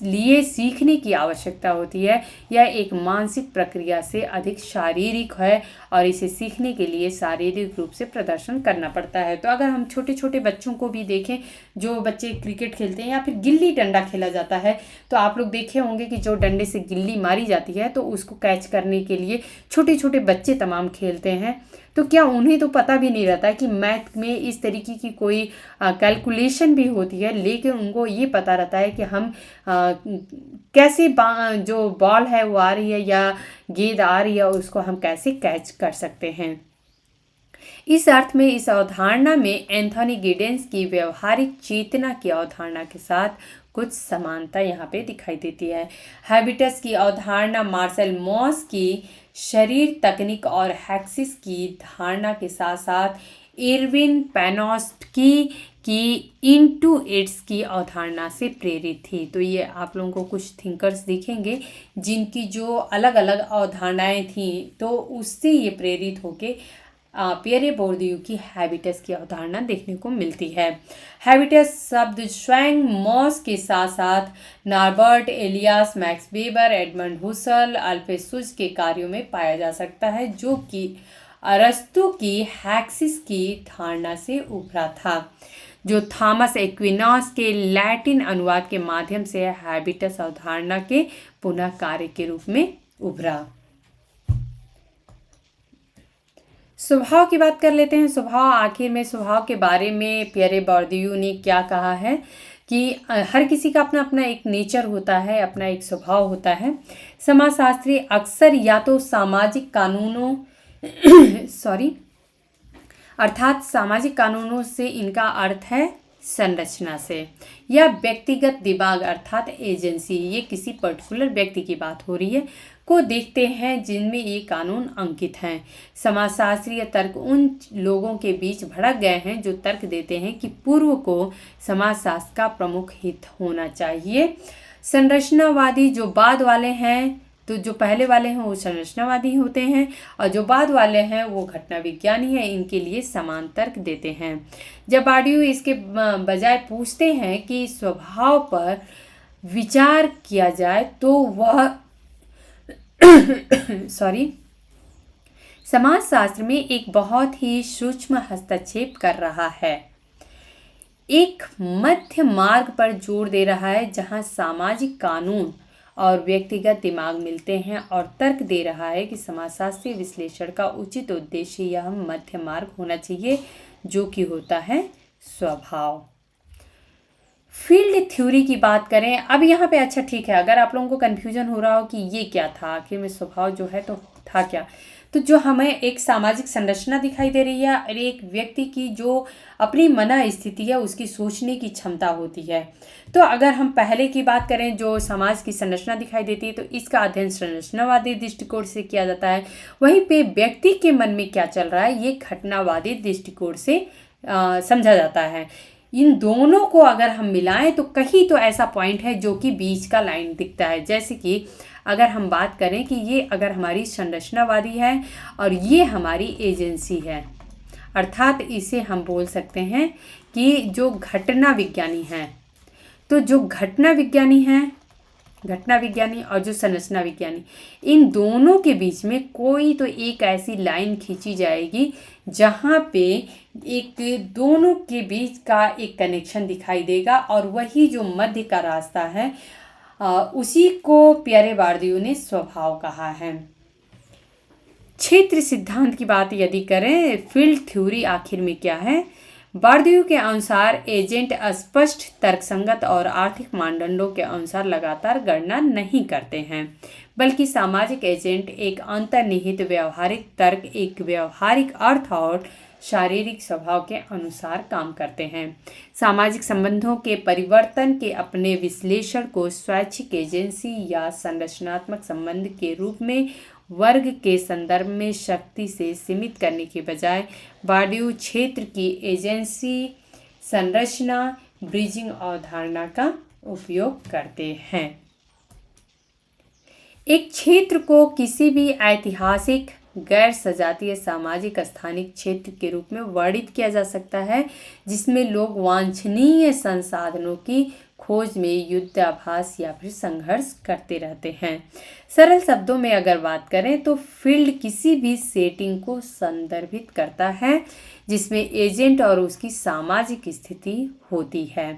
लिए सीखने की आवश्यकता होती है। यह एक मानसिक प्रक्रिया से अधिक शारीरिक है और इसे सीखने के लिए शारीरिक रूप से प्रदर्शन करना पड़ता है। तो अगर हम छोटे छोटे बच्चों को भी देखें, जो बच्चे क्रिकेट खेलते हैं या फिर गिल्ली डंडा खेला जाता है, तो आप लोग देखे होंगे कि जो डंडे से गिल्ली मारी जाती है तो उसको कैच करने के लिए छोटे छोटे बच्चे तमाम खेलते हैं। तो क्या उन्हें तो पता भी नहीं रहता कि मैथ में इस तरीके की कोई कैलकुलेशन भी होती है, लेकिन उनको ये पता रहता है कि हम कैसे जो बॉल है वो आ रही है या गेंद आ रही है उसको हम कैसे कैच कर सकते हैं। इस अर्थ में इस अवधारणा में एंथोनी गिडेंस की व्यवहारिक चेतना की अवधारणा के साथ कुछ समानता यहाँ पे दिखाई देती है। हैबिटस की अवधारणा मार्शल मॉस की शरीर तकनीक और हैक्सिस की धारणा के साथ साथ इरविन पैनोस्टकी की इंटुइट्स की अवधारणा से प्रेरित थी। तो ये आप लोगों को कुछ थिंकर्स दिखेंगे जिनकी जो अलग अलग अवधारणाएं थी, तो उससे ये प्रेरित होके पियरे बोर्दियू की हैबिटस की अवधारणा देखने को मिलती है। हैबिटस शब्द स्वयं मॉस के साथ साथ Norbert Elias, Max Weber, Edmund Husserl, Alfred के कार्यों में पाया जा सकता है, जो कि अरस्तु की हैक्सिस की धारणा से उभरा था, जो थॉमस एक्विनास के लैटिन अनुवाद के माध्यम से हैबिटस अवधारणा के पुनः कार्य के रूप में उभरा। स्वभाव की बात कर लेते हैं। स्वभाव, आखिर में स्वभाव के बारे में पियरे बोर्दियू ने क्या कहा है कि हर किसी का अपना अपना एक नेचर होता है, अपना एक स्वभाव होता है। समाजशास्त्री अक्सर या तो सामाजिक कानूनों अर्थात सामाजिक कानूनों से इनका अर्थ है संरचना से, या व्यक्तिगत दिमाग अर्थात एजेंसी, ये किसी पर्टिकुलर व्यक्ति की बात हो रही है, को देखते हैं जिनमें ये कानून अंकित हैं। समाजशास्त्रीय तर्क उन लोगों के बीच भड़क गए हैं जो तर्क देते हैं कि पूर्व को समाजशास्त्र का प्रमुख हित होना चाहिए। संरचनावादी जो बाद वाले हैं, तो जो पहले वाले हैं वो संरचनावादी होते हैं और जो बाद वाले हैं वो घटना विज्ञानी है, इनके लिए समान तर्क देते हैं। जब बोर्दियू इसके बजाय पूछते हैं कि स्वभाव पर विचार किया जाए तो वह समाजशास्त्र में एक बहुत ही सूक्ष्म हस्तक्षेप कर रहा है, एक मध्य मार्ग पर जोर दे रहा है जहां सामाजिक कानून और व्यक्तिगत दिमाग मिलते हैं, और तर्क दे रहा है कि समाजशास्त्रीय विश्लेषण का उचित उद्देश्य यह मध्य मार्ग होना चाहिए जो कि होता है स्वभाव। फील्ड थ्योरी की बात करें अब यहाँ पे, अच्छा ठीक है, अगर आप लोगों को कन्फ्यूजन हो रहा हो कि ये क्या था, आखिर में स्वभाव जो है तो था क्या, तो जो हमें एक सामाजिक संरचना दिखाई दे रही है और एक व्यक्ति की जो अपनी मन स्थिति है उसकी सोचने की क्षमता होती है। तो अगर हम पहले की बात करें जो समाज की संरचना दिखाई देती है तो इसका अध्ययन संरचनावादी दृष्टिकोण से किया जाता है। वहीं पे व्यक्ति के मन में क्या चल रहा है ये घटनावादी दृष्टिकोण से समझा जाता है। इन दोनों को अगर हम मिलाएं तो कहीं तो ऐसा पॉइंट है जो कि बीच का लाइन दिखता है। जैसे कि अगर हम बात करें कि ये अगर हमारी संरचनावादी है और ये हमारी एजेंसी है, अर्थात इसे हम बोल सकते हैं कि जो घटना विज्ञानी हैं, तो जो घटना विज्ञानी और जो संरचना विज्ञानी, इन दोनों के बीच में कोई तो एक ऐसी लाइन खींची जाएगी जहाँ पे एक दोनों के बीच का एक कनेक्शन दिखाई देगा, और वही जो मध्य का रास्ता है उसी को पियरे बोर्दियू ने स्वभाव कहा है। क्षेत्र सिद्धांत की बात यदि करें, फील्ड थ्योरी आखिर में क्या है, बोर्दियू के अनुसार एजेंट स्पष्ट तर्कसंगत और आर्थिक मानदंडों के अनुसार लगातार गणना नहीं करते हैं, बल्कि सामाजिक एजेंट एक अंतर्निहित व्यवहारिक तर्क, एक व्यवहारिक अर्थ और शारीरिक स्वभाव के अनुसार काम करते हैं। सामाजिक संबंधों के परिवर्तन के अपने विश्लेषण को स्वैच्छिक एजेंसी या संरचनात्मक संबंध के रूप में वर्ग के संदर्भ में शक्ति से सीमित करने के बजाय बार्डियू क्षेत्र की एजेंसी संरचना ब्रिजिंग अवधारणा का उपयोग करते हैं। एक क्षेत्र को किसी भी ऐतिहासिक गैर सजातीय सामाजिक स्थानिक क्षेत्र के रूप में वर्णित किया जा सकता है जिसमें लोग वांछनीय संसाधनों की खोज में युद्धाभ्यास या फिर संघर्ष करते रहते हैं। सरल शब्दों में अगर बात करें तो फील्ड किसी भी सेटिंग को संदर्भित करता है जिसमें एजेंट और उसकी सामाजिक स्थिति होती है।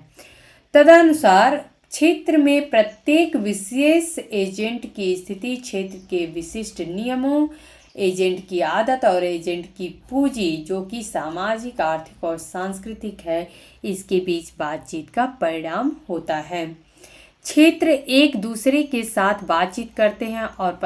तदनुसार क्षेत्र में प्रत्येक विशेष एजेंट की स्थिति क्षेत्र के विशिष्ट नियमों, एजेंट की आदत और एजेंट की पूंजी जो कि सामाजिक, आर्थिक और सांस्कृतिक है, इसके बीच बातचीत का परिणाम होता है। क्षेत्र एक दूसरे के साथ बातचीत करते हैं और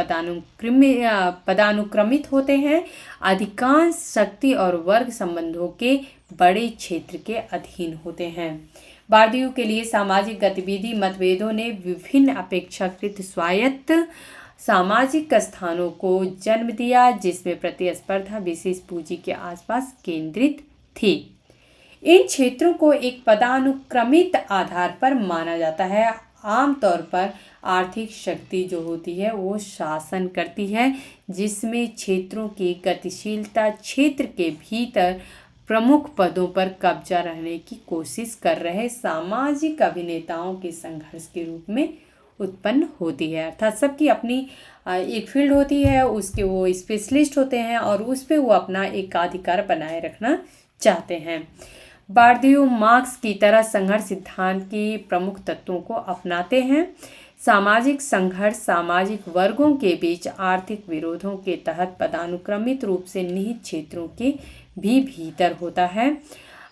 पदानुक्रमित होते हैं। अधिकांश शक्ति और वर्ग संबंधों के बड़े क्षेत्र के अधीन होते हैं। बार्डियू के लिए सामाजिक गतिविधि मतभेदों ने विभिन्न अपेक्षाकृत स्वायत्त सामाजिक स्थानों को जन्म दिया जिसमें प्रतिस्पर्धा विशेष पूंजी के आसपास केंद्रित थी। इन क्षेत्रों को एक पदानुक्रमित आधार पर माना जाता है। आमतौर पर आर्थिक शक्ति जो होती है वो शासन करती है जिसमें क्षेत्रों की गतिशीलता क्षेत्र के भीतर प्रमुख पदों पर कब्जा रहने की कोशिश कर रहे सामाजिक अभिनेताओं के संघर्ष के रूप में उत्पन्न होती है। अर्थात सबकी अपनी एक फील्ड होती है, उसके वो स्पेशलिस्ट होते हैं और उस पर वो अपना एकाधिकार बनाए रखना चाहते हैं। बार्डियू मार्क्स की तरह संघर्ष सिद्धांत की प्रमुख तत्वों को अपनाते हैं। सामाजिक संघर्ष सामाजिक वर्गों के बीच आर्थिक विरोधों के तहत पदानुक्रमित रूप से निहित क्षेत्रों के भी भीतर होता है।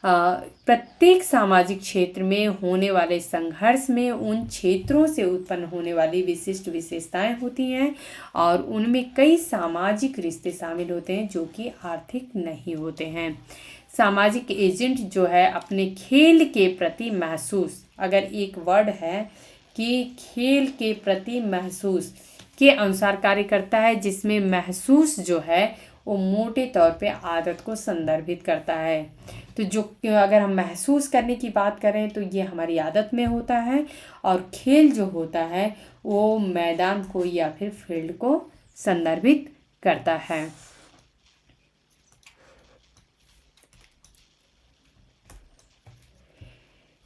प्रत्येक सामाजिक क्षेत्र में होने वाले संघर्ष में उन क्षेत्रों से उत्पन्न होने वाली विशिष्ट विशेषताएं होती हैं और उनमें कई सामाजिक रिश्ते शामिल होते हैं जो कि आर्थिक नहीं होते हैं। सामाजिक एजेंट जो है अपने खेल के प्रति महसूस, अगर एक वर्ड है कि खेल के प्रति महसूस के अनुसार कार्य करता है जिसमें महसूस जो है वो मोटे तौर पे आदत को संदर्भित करता है। तो जो अगर हम महसूस करने की बात करें तो ये हमारी आदत में होता है और खेल जो होता है वो मैदान को या फिर फील्ड को संदर्भित करता है।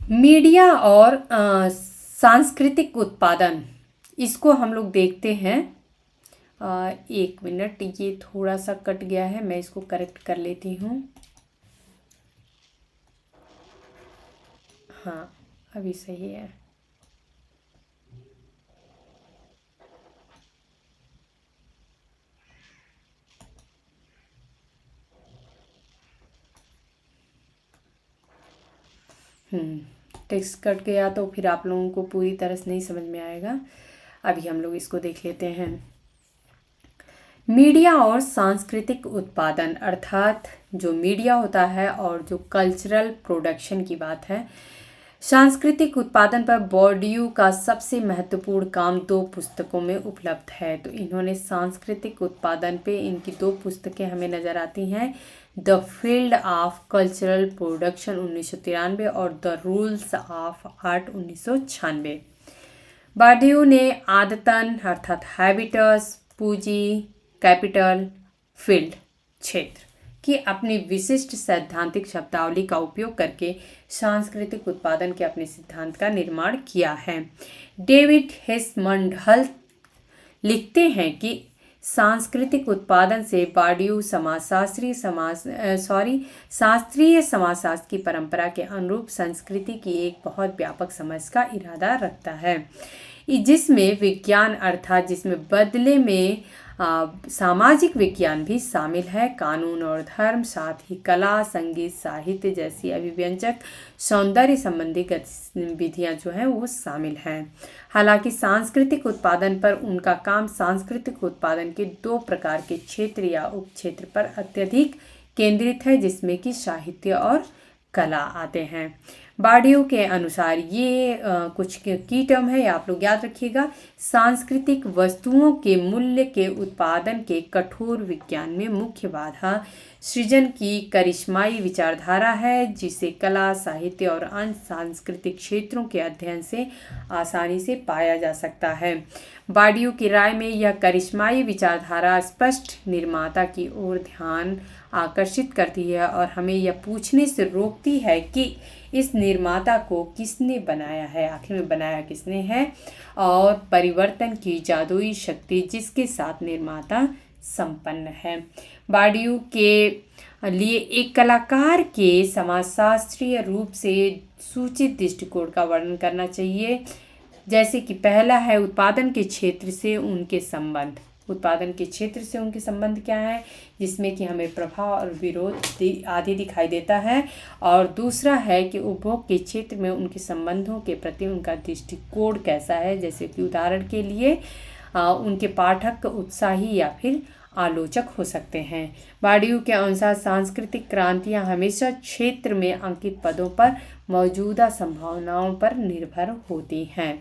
मीडिया और सांस्कृतिक उत्पादन, इसको हम लोग देखते हैं। एक मिनट, ये थोड़ा सा कट गया है, मैं इसको करेक्ट कर लेती हूँ। हाँ, अभी सही है। टेक्स्ट कट गया तो फिर आप लोगों को पूरी तरह से नहीं समझ में आएगा। अभी हम लोग इसको देख लेते हैं। मीडिया और सांस्कृतिक उत्पादन, अर्थात जो मीडिया होता है और जो कल्चरल प्रोडक्शन की बात है। सांस्कृतिक उत्पादन पर बार्डियू का सबसे महत्वपूर्ण काम 2 पुस्तकों में उपलब्ध है। तो इन्होंने सांस्कृतिक उत्पादन पे इनकी 2 पुस्तकें हमें नज़र आती हैं, the field of cultural production 1993 और द रूल्स ऑफ आर्ट 1996। बार्डियू ने आदतन अर्थात हैबिटस, पूंजी, कैपिटल, फील्ड, क्षेत्र की अपनी विशिष्ट सैद्धांतिक शब्दावली का उपयोग करके सांस्कृतिक उत्पादन के अपने सिद्धांत का निर्माण किया है। डेविड हेस्मंडहल लिखते हैं कि सांस्कृतिक उत्पादन से बार्डियू शास्त्रीय समाजशास्त्र की परंपरा के अनुरूप संस्कृति की एक बहुत व्यापक समझ का इरादा रखता है, जिसमें विज्ञान अर्थात जिसमें बदले में सामाजिक विज्ञान भी शामिल है, कानून और धर्म, साथ ही कला, संगीत, साहित्य जैसी अभिव्यंजक सौंदर्य संबंधी गतिविधियां जो हैं वो शामिल हैं। हालांकि सांस्कृतिक उत्पादन पर उनका काम सांस्कृतिक उत्पादन के 2 प्रकार के क्षेत्र या उपक्षेत्र पर अत्यधिक केंद्रित है, जिसमें कि साहित्य और कला आते हैं। बार्डियो के अनुसार ये कुछ की टर्म है, आप लोग याद रखिएगा। सांस्कृतिक वस्तुओं के मूल्य के उत्पादन के कठोर विज्ञान में मुख्य बाधा सृजन की करिश्माई विचारधारा है, जिसे कला, साहित्य और अन्य सांस्कृतिक क्षेत्रों के अध्ययन से आसानी से पाया जा सकता है। बार्डियो की राय में यह करिश्माई विचारधारा स्पष्ट निर्माता की ओर ध्यान आकर्षित करती है और हमें यह पूछने से रोकती है कि इस निर्माता को किसने बनाया है, आखिर में बनाया किसने है, और परिवर्तन की जादुई शक्ति जिसके साथ निर्माता संपन्न है। बार्डियो के लिए एक कलाकार के समाजशास्त्रीय रूप से सूचित दृष्टिकोण का वर्णन करना चाहिए, जैसे कि पहला है उत्पादन के क्षेत्र से उनके संबंध। उत्पादन के क्षेत्र से उनके संबंध क्या है, जिसमें कि हमें प्रभाव और विरोध आदि दिखाई देता है। और दूसरा है कि उपभोग के क्षेत्र में उनके संबंधों के प्रति उनका दृष्टिकोण कैसा है, जैसे कि उदाहरण के लिए उनके पाठक उत्साही या फिर आलोचक हो सकते हैं। बार्डियो के अनुसार सांस्कृतिक क्रांतियां हमेशा क्षेत्र में अंकित पदों पर मौजूदा संभावनाओं पर निर्भर होती हैं।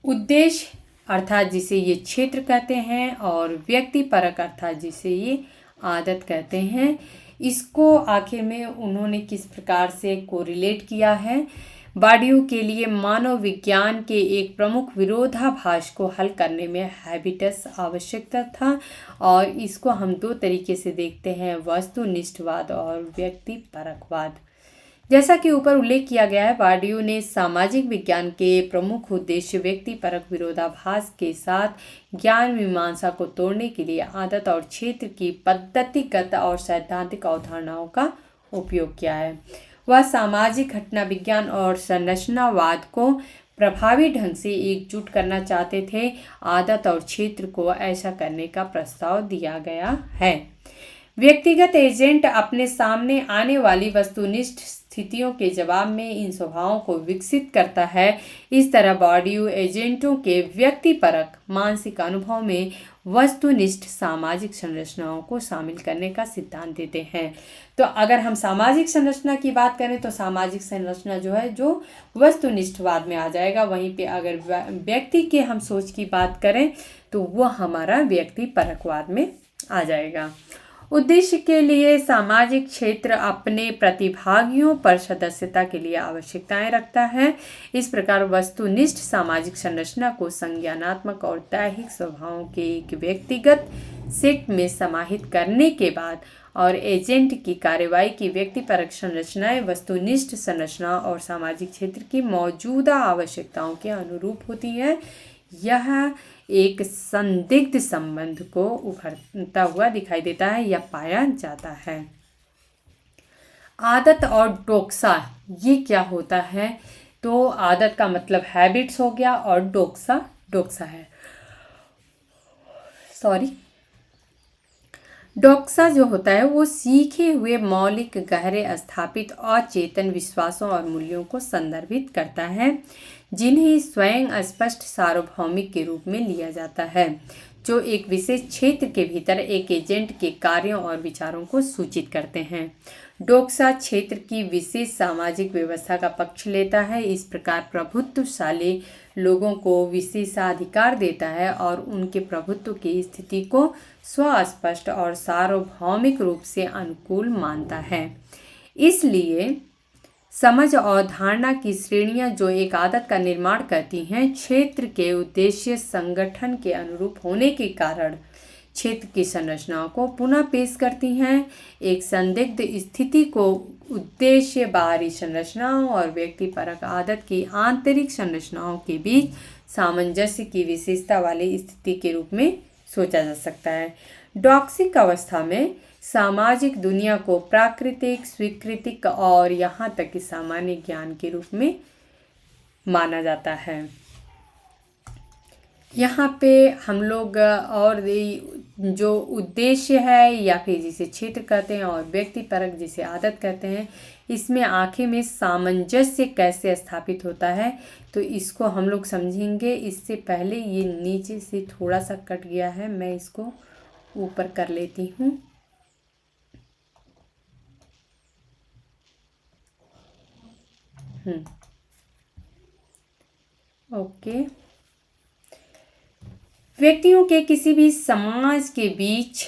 उद्देश्य अर्थात जिसे ये क्षेत्र कहते हैं, और व्यक्तिपरक अर्थात जिसे ये आदत कहते हैं, इसको आखिर में उन्होंने किस प्रकार से कोरिलेट किया है। बार्डियो के लिए मानव विज्ञान के एक प्रमुख विरोधाभास को हल करने में हैबिटस आवश्यकता था, और इसको हम दो तरीके से देखते हैं, वस्तुनिष्ठवाद और व्यक्तिपरकवाद। जैसा कि ऊपर उल्लेख किया गया है, बार्डियो ने सामाजिक विज्ञान के प्रमुख उद्देश्य व्यक्तिपरक विरोधाभास के साथ ज्ञान मीमांसा को तोड़ने के लिए आदत और क्षेत्र की पद्धतिगत और सैद्धांतिक अवधारणाओं का उपयोग किया है। वह सामाजिक घटना विज्ञान और संरचनावाद को प्रभावी ढंग से एकजुट करना चाहते थे। आदत और क्षेत्र को ऐसा करने का प्रस्ताव दिया गया है। व्यक्तिगत एजेंट अपने सामने आने वाली वस्तुनिष्ठ स्थितियों के जवाब में इन स्वभावों को विकसित करता है। इस तरह बार्डियो एजेंटों के व्यक्तिपरक मानसिक अनुभव में वस्तुनिष्ठ सामाजिक संरचनाओं को शामिल करने का सिद्धांत देते हैं। तो अगर हम सामाजिक संरचना की बात करें तो सामाजिक संरचना जो है जो वस्तुनिष्ठवाद में आ जाएगा। वहीं पे अगर व्यक्ति के हम सोच की बात करें तो वह हमारा व्यक्तिपरकवाद में आ जाएगा। उद्देश्य के लिए सामाजिक क्षेत्र अपने प्रतिभागियों पर सदस्यता के लिए आवश्यकताएं रखता है। इस प्रकार वस्तुनिष्ठ सामाजिक संरचना को संज्ञानात्मक और दैहिक स्वभावों के एक व्यक्तिगत सेट में समाहित करने के बाद और एजेंट की कार्रवाई की व्यक्तिपरक संरचनाएं वस्तुनिष्ठ संरचना और सामाजिक क्षेत्र की मौजूदा आवश्यकताओं के अनुरूप होती है। यह एक संदिग्ध संबंध को उभरता हुआ दिखाई देता है या पाया जाता है। आदत और डोक्सा ये क्या होता है? तो आदत का मतलब हैबिट्स हो गया और डोक्सा है। डोक्सा जो होता है वो सीखे हुए मौलिक गहरे स्थापित अचेतन विश्वासों और मूल्यों को संदर्भित करता है, जिन्हें स्वयं स्पष्ट सार्वभौमिक के रूप में लिया जाता है, जो एक विशेष क्षेत्र के भीतर एक एजेंट के कार्यों और विचारों को सूचित करते हैं। डोक्सा क्षेत्र की विशेष सामाजिक व्यवस्था का पक्ष लेता है। इस प्रकार प्रभुत्वशाली लोगों को विशेषाधिकार देता है और उनके प्रभुत्व की स्थिति को स्वस्पष्ट और सार्वभौमिक रूप से अनुकूल मानता है। इसलिए समझ और धारणा की श्रेणियां जो एक आदत का निर्माण करती हैं, क्षेत्र के उद्देश्य संगठन के अनुरूप होने के कारण क्षेत्र की संरचनाओं को पुनः पेश करती हैं। एक संदिग्ध स्थिति को उद्देश्य बाहरी संरचनाओं और व्यक्तिपरक आदत की आंतरिक संरचनाओं के बीच सामंजस्य की विशेषता वाली स्थिति के रूप में सोचा जा सकता है। डॉक्सिक अवस्था में सामाजिक दुनिया को प्राकृतिक, स्वीकृतिक और यहाँ तक कि सामान्य ज्ञान के रूप में माना जाता है। यहाँ पे हम लोग और जो उद्देश्य है या फिर जिसे क्षेत्र कहते हैं और व्यक्तिपरक जिसे आदत कहते हैं, इसमें आखिर में सामंजस्य कैसे स्थापित होता है तो इसको हम लोग समझेंगे। इससे पहले ये नीचे से थोड़ा सा कट गया है, मैं इसको ऊपर कर लेती हूँ। ओके। व्यक्तियों के किसी भी समाज के बीच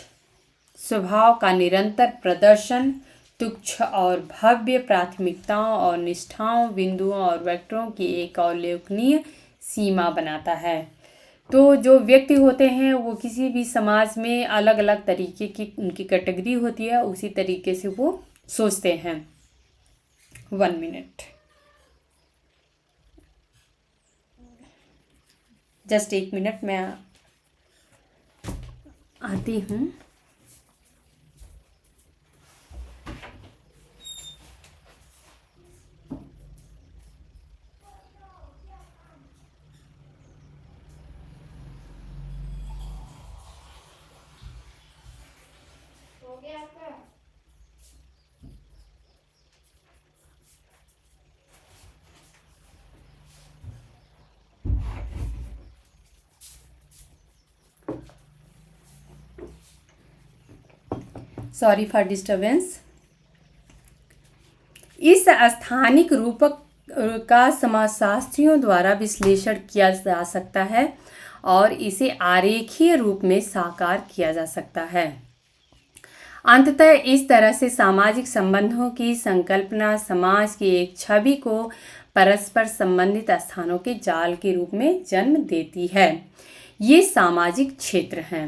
स्वभाव का निरंतर प्रदर्शन तुच्छ और भव्य प्राथमिकताओं और निष्ठाओं, बिंदुओं और वेक्टरों की एक अवलोकनीय सीमा बनाता है। तो जो व्यक्ति होते हैं वो किसी भी समाज में अलग अलग तरीके की उनकी कैटेगरी होती है, उसी तरीके से वो सोचते हैं। 1 मिनट, जस्ट 1 मिनट, मैं आती हूँ। Sorry for disturbance. इस स्थानिक रूपक का समाजशास्त्रियों द्वारा विश्लेषण किया जा सकता है और इसे आरेखीय रूप में साकार किया जा सकता है। अंततः इस तरह से सामाजिक संबंधों की संकल्पना समाज की एक छवि को परस्पर संबंधित स्थानों के जाल के रूप में जन्म देती है। ये सामाजिक क्षेत्र हैं।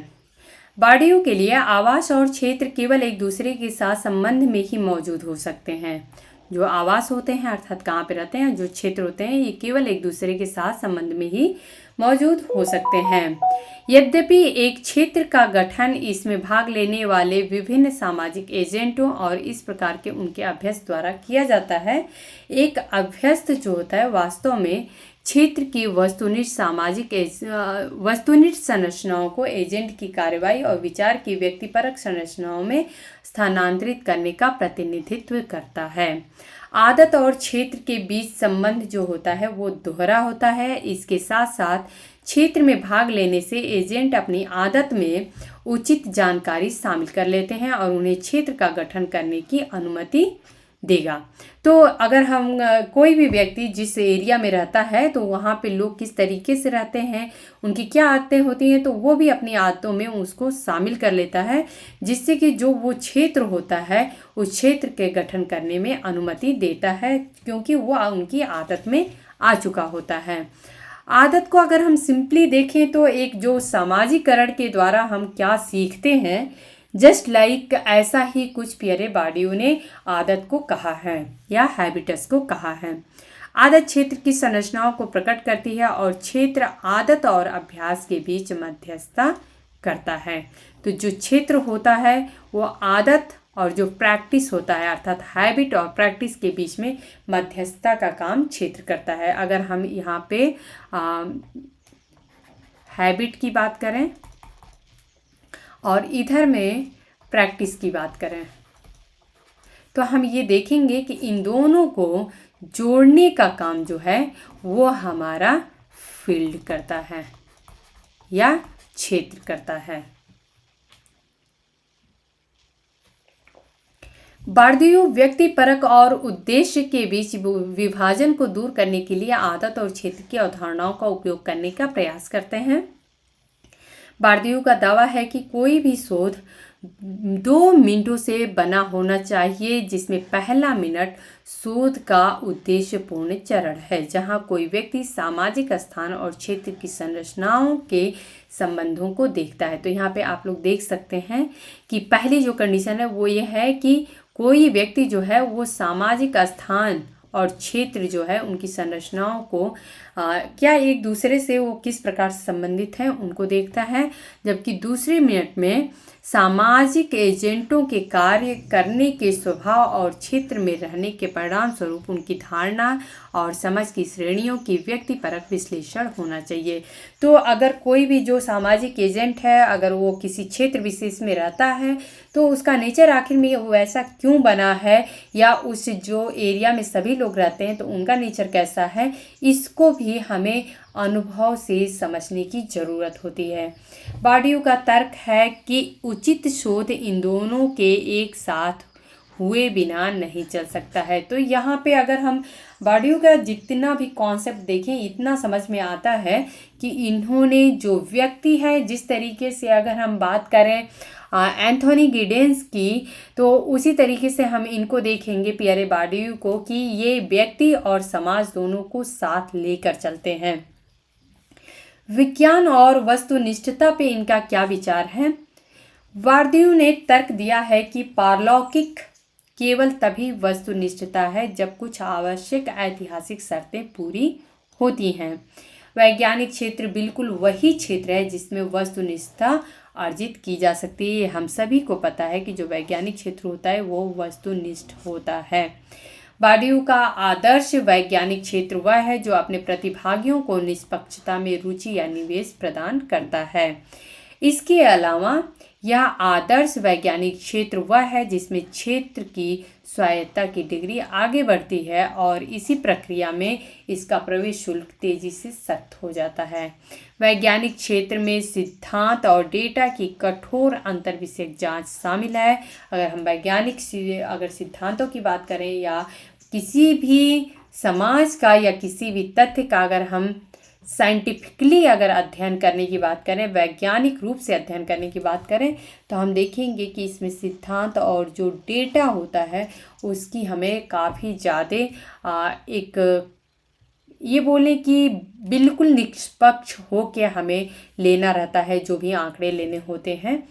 बाडियों के लिए आवास और क्षेत्र केवल एक दूसरे के साथ संबंध में ही मौजूद हो सकते हैं। जो आवास होते हैं अर्थात कहाँ पे रहते हैं, जो क्षेत्र होते हैं, ये केवल एक दूसरे के साथ संबंध में ही मौजूद हो सकते हैं। यद्यपि एक क्षेत्र का गठन इसमें भाग लेने वाले विभिन्न सामाजिक एजेंटों और इस प्रकार के उनके अभ्यस्त द्वारा किया जाता है। एक अभ्यस्त जो होता है वास्तव में क्षेत्र की वस्तुनिष्ठ संरचनाओं को एजेंट की कार्रवाई और विचार की व्यक्तिपरक संरचनाओं में स्थानांतरित करने का प्रतिनिधित्व करता है। आदत और क्षेत्र के बीच संबंध जो होता है वो दोहरा होता है। इसके साथ साथ क्षेत्र में भाग लेने से एजेंट अपनी आदत में उचित जानकारी शामिल कर लेते हैं और उन्हें क्षेत्र का गठन करने की अनुमति देगा। तो अगर हम कोई भी व्यक्ति जिस एरिया में रहता है तो वहाँ पे लोग किस तरीके से रहते हैं, उनकी क्या आदतें होती हैं, तो वो भी अपनी आदतों में उसको शामिल कर लेता है, जिससे कि जो वो क्षेत्र होता है उस क्षेत्र के गठन करने में अनुमति देता है, क्योंकि वो उनकी आदत में आ चुका होता है। आदत को अगर हम सिंपली देखें तो एक जो सामाजिकरण के द्वारा हम क्या सीखते हैं, जस्ट लाइक ऐसा ही कुछ पियरे बाडियों ने आदत को कहा है या हैबिटस को कहा है। आदत क्षेत्र की संरचनाओं को प्रकट करती है और क्षेत्र आदत और अभ्यास के बीच मध्यस्थता करता है। तो जो क्षेत्र होता है वो आदत और जो प्रैक्टिस होता है अर्थात हैबिट और प्रैक्टिस के बीच में मध्यस्थता का काम क्षेत्र करता है। अगर हम यहाँ पे हैबिट की बात करें और इधर में प्रैक्टिस की बात करें तो हम ये देखेंगे कि इन दोनों को जोड़ने का काम जो है वो हमारा फील्ड करता है या क्षेत्र करता है। बार्दियो व्यक्तिपरक और उद्देश्य के बीच विभाजन को दूर करने के लिए आदत और क्षेत्र की अवधारणाओं का उपयोग करने का प्रयास करते हैं। बार्दियो का दावा है कि कोई भी शोध 2 मिनटों से बना होना चाहिए, जिसमें पहला मिनट शोध का उद्देश्यपूर्ण चरण है, जहां कोई व्यक्ति सामाजिक स्थान और क्षेत्र की संरचनाओं के संबंधों को देखता है। तो यहाँ पे आप लोग देख सकते हैं कि पहली जो कंडीशन है वो ये है कि कोई व्यक्ति जो है वो सामाजिक स्थान और क्षेत्र जो है उनकी संरचनाओं को क्या एक दूसरे से वो किस प्रकार से संबंधित हैं उनको देखता है, जबकि दूसरे मिनट में सामाजिक एजेंटों के कार्य करने के स्वभाव और क्षेत्र में रहने के परिणाम स्वरूप उनकी धारणा और समझ की श्रेणियों की व्यक्तिपरक विश्लेषण होना चाहिए। तो अगर कोई भी जो सामाजिक एजेंट है अगर वो किसी क्षेत्र विशेष में रहता है तो उसका नेचर आखिर में वो ऐसा क्यों बना है, या उस जो एरिया में सभी लोग रहते हैं तो उनका नेचर कैसा है, इसको भी हमें अनुभव से समझने की ज़रूरत होती है। बार्डियो का तर्क है कि उचित शोध इन दोनों के एक साथ हुए बिना नहीं चल सकता है। तो यहाँ पे अगर हम बाडियो का जितना भी कॉन्सेप्ट देखें, इतना समझ में आता है कि इन्होंने जो व्यक्ति है, जिस तरीके से अगर हम बात करें एंथोनी गिडेंस की, तो उसी तरीके से हम इनको देखेंगे, पियरे बाडियू को, कि ये व्यक्ति और समाज दोनों को साथ लेकर चलते हैं। विज्ञान और वस्तुनिष्ठता पे इनका क्या विचार है? बाडियू ने तर्क दिया है कि पारलौकिक केवल तभी वस्तुनिष्ठता है जब कुछ आवश्यक ऐतिहासिक शर्तें पूरी होती हैं। वैज्ञानिक क्षेत्र बिल्कुल वही क्षेत्र है जिसमें वस्तुनिष्ठता अर्जित की जा सकती है। हम सभी को पता है कि जो वैज्ञानिक क्षेत्र होता है वो वस्तुनिष्ठ होता है। बाडियू का आदर्श वैज्ञानिक क्षेत्र वह है जो अपने प्रतिभागियों को निष्पक्षता में रुचि या निवेश प्रदान करता है। इसके अलावा यह आदर्श वैज्ञानिक क्षेत्र वह है जिसमें क्षेत्र की स्वायत्तता की डिग्री आगे बढ़ती है और इसी प्रक्रिया में इसका प्रवेश शुल्क तेजी से सख्त हो जाता है। वैज्ञानिक क्षेत्र में सिद्धांत और डेटा की कठोर अंतर्विषयक जांच शामिल है। अगर हम वैज्ञानिक अगर सिद्धांतों की बात करें या किसी भी समाज का या किसी भी तथ्य का अगर हम साइंटिफिकली अगर अध्ययन करने की बात करें, वैज्ञानिक रूप से अध्ययन करने की बात करें, तो हम देखेंगे कि इसमें सिद्धांत और जो डेटा होता है उसकी हमें काफ़ी ज़्यादा एक ये बोले कि बिल्कुल निष्पक्ष हो के हमें लेना रहता है, जो भी आंकड़े लेने होते हैं।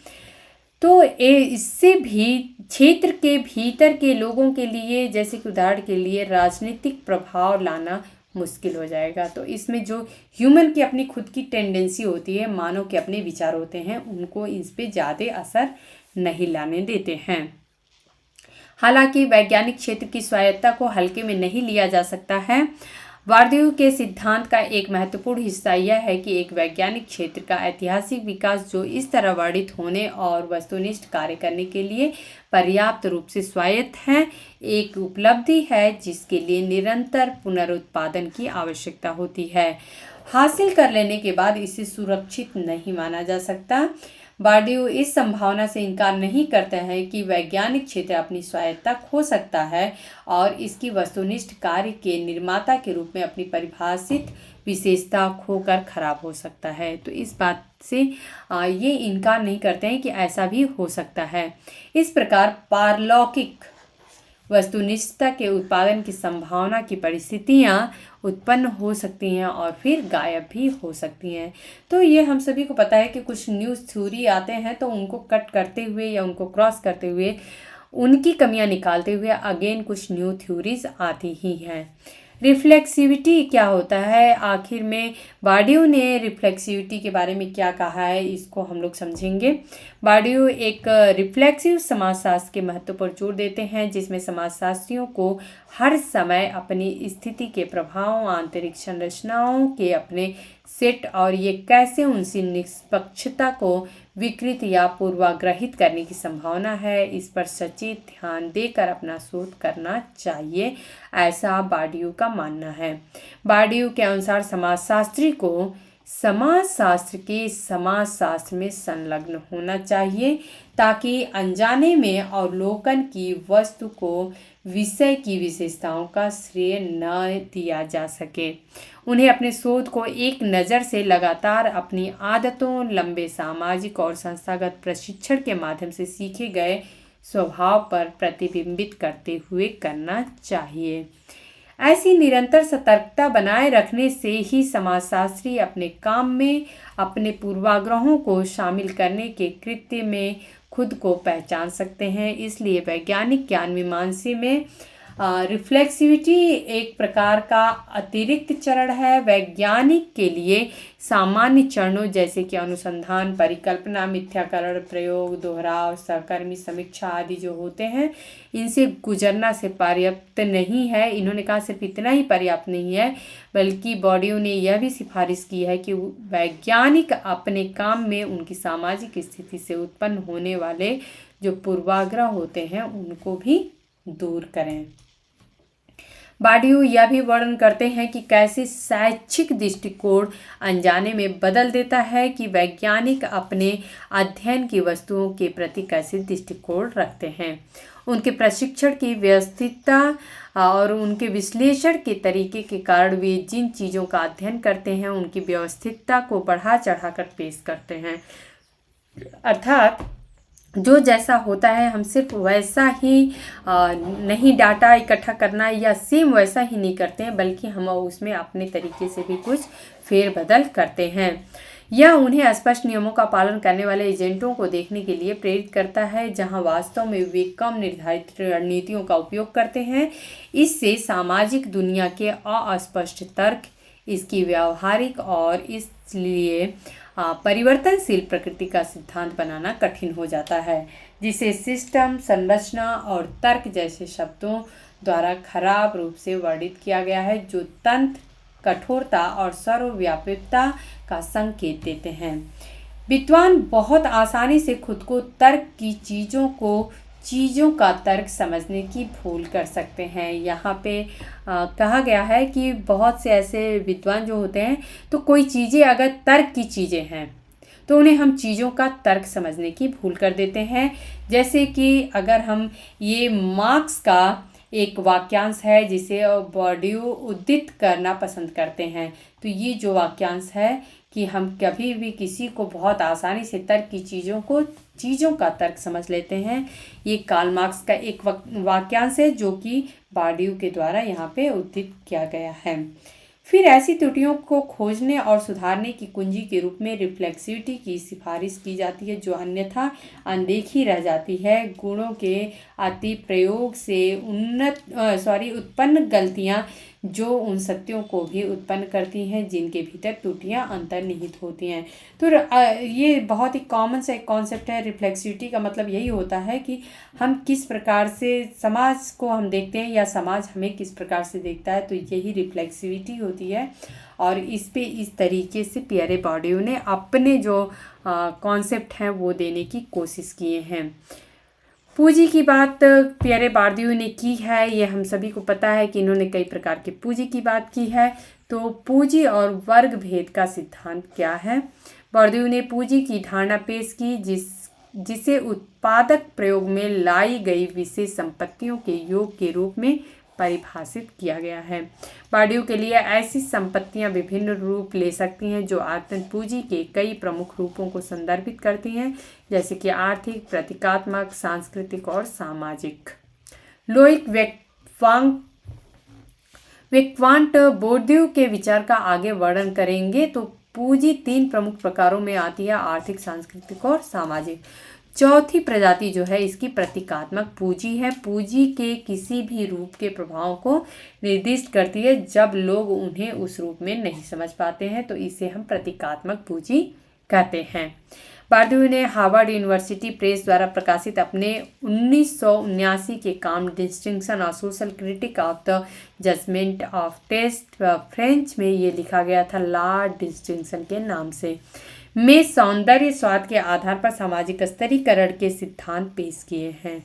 तो इससे भी क्षेत्र के भीतर के लोगों के लिए, जैसे कि उदाहरण के लिए राजनीतिक प्रभाव लाना मुश्किल हो जाएगा। तो इसमें जो ह्यूमन की अपनी खुद की टेंडेंसी होती है, मानव के अपने विचार होते हैं, उनको इस पे ज़्यादा असर नहीं लाने देते हैं। हालांकि वैज्ञानिक क्षेत्र की स्वायत्तता को हल्के में नहीं लिया जा सकता है। बाडियू के सिद्धांत का एक महत्वपूर्ण हिस्सा यह है कि एक वैज्ञानिक क्षेत्र का ऐतिहासिक विकास जो इस तरह वर्णित होने और वस्तुनिष्ठ कार्य करने के लिए पर्याप्त रूप से स्वायत्त है, एक उपलब्धि है जिसके लिए निरंतर पुनरुत्पादन की आवश्यकता होती है। हासिल कर लेने के बाद इसे सुरक्षित नहीं माना जा सकता। बाडियू इस संभावना से इनकार नहीं करते हैं कि वैज्ञानिक क्षेत्र अपनी स्वायत्तता खो सकता है और इसकी वस्तुनिष्ठ कार्य के निर्माता के रूप में अपनी परिभाषित विशेषता खोकर खराब हो सकता है। तो इस बात से ये इनकार नहीं करते हैं कि ऐसा भी हो सकता है। इस प्रकार पारलौकिक वस्तुनिष्ठता के उत्पादन की संभावना की परिस्थितियां उत्पन्न हो सकती हैं और फिर गायब भी हो सकती हैं। तो ये हम सभी को पता है कि कुछ न्यूज़ थ्योरी आते हैं तो उनको कट करते हुए या उनको क्रॉस करते हुए, उनकी कमियां निकालते हुए अगेन कुछ न्यू थ्योरीज आती ही हैं। रिफ्लेक्सिविटी क्या होता है? आखिर में बाडियू ने रिफ्लेक्सिविटी के बारे में क्या कहा है, इसको हम लोग समझेंगे। बाडियू एक रिफ्लेक्सिव समाजशास्त्र के महत्व पर जोर देते हैं, जिसमें समाजशास्त्रियों को हर समय अपनी स्थिति के प्रभाव, आंतरिक संरचनाओं के अपने सेट और ये कैसे उनकी निष्पक्षता को विकृत या पूर्वाग्रहित करने की संभावना है, इस पर सचेत ध्यान देकर अपना शोध करना चाहिए, ऐसा बाडियू का मानना है। बाडियू के अनुसार समाजशास्त्री को समाजशास्त्र के समाजशास्त्र में संलग्न होना चाहिए ताकि अनजाने में अवलोकन की वस्तु को विषय की विशेषताओं का श्रेय न दिया जा सके। उन्हें अपने शोध को एक नज़र से लगातार अपनी आदतों, लंबे सामाजिक और संस्थागत प्रशिक्षण के माध्यम से सीखे गए स्वभाव पर प्रतिबिंबित करते हुए करना चाहिए। ऐसी निरंतर सतर्कता बनाए रखने से ही समाजशास्त्री अपने काम में अपने पूर्वाग्रहों को शामिल करने के कृत्य में खुद को पहचान सकते हैं। इसलिए वैज्ञानिक ज्ञान मीमांसा में रिफ्लेक्सिविटी एक प्रकार का अतिरिक्त चरण है। वैज्ञानिक के लिए सामान्य चरणों जैसे कि अनुसंधान, परिकल्पना, मिथ्याकरण, प्रयोग, दोहराव, सहकर्मी समीक्षा आदि जो होते हैं, इनसे गुजरना से पर्याप्त नहीं है। इन्होंने कहा सिर्फ इतना ही पर्याप्त नहीं है, बल्कि बाडियू ने यह भी सिफारिश की है कि वैज्ञानिक अपने काम में उनकी सामाजिक स्थिति से उत्पन्न होने वाले जो पूर्वाग्रह होते हैं उनको भी दूर करें। बाडियू यह भी वर्णन करते हैं कि कैसे शैक्षिक दृष्टिकोण अनजाने में बदल देता है कि वैज्ञानिक अपने अध्ययन की वस्तुओं के प्रति कैसे दृष्टिकोण रखते हैं। उनके प्रशिक्षण की व्यवस्थितता और उनके विश्लेषण के तरीके के कारण वे जिन चीज़ों का अध्ययन करते हैं उनकी व्यवस्थितता को बढ़ा चढ़ाकर पेश करते हैं। अर्थात जो जैसा होता है हम सिर्फ वैसा ही नहीं डाटा इकट्ठा करना या सेम वैसा ही नहीं करते हैं, बल्कि हम उसमें अपने तरीके से भी कुछ फेरबदल करते हैं। यह उन्हें स्पष्ट नियमों का पालन करने वाले एजेंटों को देखने के लिए प्रेरित करता है, जहां वास्तव में वे कम निर्धारित रणनीतियों का उपयोग करते हैं। इससे सामाजिक दुनिया के अस्पष्ट तर्क, इसकी व्यावहारिक और इसलिए परिवर्तनशील प्रकृति का सिद्धांत बनाना कठिन हो जाता है, जिसे सिस्टम, संरचना और तर्क जैसे शब्दों द्वारा खराब रूप से वर्णित किया गया है, जो तंत्र, कठोरता और सर्वव्यापीता का संकेत देते हैं। विद्वान बहुत आसानी से खुद को तर्क की चीज़ों का तर्क समझने की भूल कर सकते हैं। यहाँ पे कहा गया है कि बहुत से ऐसे विद्वान जो होते हैं, तो कोई चीज़ें अगर तर्क की चीज़ें हैं तो उन्हें हम चीज़ों का तर्क समझने की भूल कर देते हैं। जैसे कि अगर हम ये मार्क्स का एक वाक्यांश है जिसे बॉर्डियू उद्धृत करना पसंद करते हैं, तो ये जो वाक्यांश है कि हम कभी भी किसी को बहुत आसानी से तर्क की चीज़ों का तर्क समझ लेते हैं, ये कार्ल मार्क्स का एक वाक्यांश है जो कि बॉर्डियू के द्वारा यहाँ पे उद्धृत किया गया है। फिर ऐसी त्रुटियों को खोजने और सुधारने की कुंजी के रूप में रिफ्लेक्सिविटी की सिफारिश की जाती है, जो अन्यथा अनदेखी रह जाती है। गुणों के अति प्रयोग से उत्पन्न गलतियाँ जो उन सत्यों को भी उत्पन्न करती हैं जिनके भीतर त्रुटियाँ अंतर्निहित होती हैं। तो ये बहुत ही कॉमन सा एक कॉन्सेप्ट है। रिफ्लेक्सिविटी का मतलब यही होता है कि हम किस प्रकार से समाज को हम देखते हैं या समाज हमें किस प्रकार से देखता है, तो यही रिफ्लेक्सिविटी होती है। और इस तरीके से पियरे बॉर्डियू ने अपने जो कॉन्सेप्ट हैं वो देने की कोशिश किए हैं। पूंजी की बात पियरे बॉर्डियू ने की है, ये हम सभी को पता है कि इन्होंने कई प्रकार के पूंजी की बात की है। तो पूंजी और वर्ग भेद का सिद्धांत क्या है? बॉर्डियू ने पूंजी की धारणा पेश की जिसे उत्पादक प्रयोग में लाई गई विशेष संपत्तियों के योग के रूप में परिभाषित किया गया है। बॉर्डियू के लिए ऐसी संपत्तियां विभिन्न रूप ले सकती हैं जो आयतन पूंजी के कई प्रमुख रूपों को संदर्भित करती हैं, जैसे कि आर्थिक, प्रतीकात्मक, सांस्कृतिक और सामाजिक। लोइक वेक्वांट बॉर्डियू के विचार का आगे वर्णन करेंगे। तो पूंजी 3 प्रमुख प्रकारों में आती है: आर्थिक, सांस्कृतिक और सामाजिक। चौथी प्रजाति जो है इसकी प्रतीकात्मक पूंजी है। पूंजी के किसी भी रूप के प्रभाव को निर्दिष्ट करती है जब लोग उन्हें उस रूप में नहीं समझ पाते हैं, तो इसे हम प्रतीकात्मक पूंजी कहते हैं। बॉर्डियू ने हार्वर्ड यूनिवर्सिटी प्रेस द्वारा प्रकाशित अपने 1979 के काम distinction of social critique of the judgement of taste French में ये लिखा गया था लॉर्ड डिस्टिंक्शन के नाम से, में सौंदर्य स्वाद के आधार पर सामाजिक स्तरीकरण के सिद्धांत पेश किए हैं।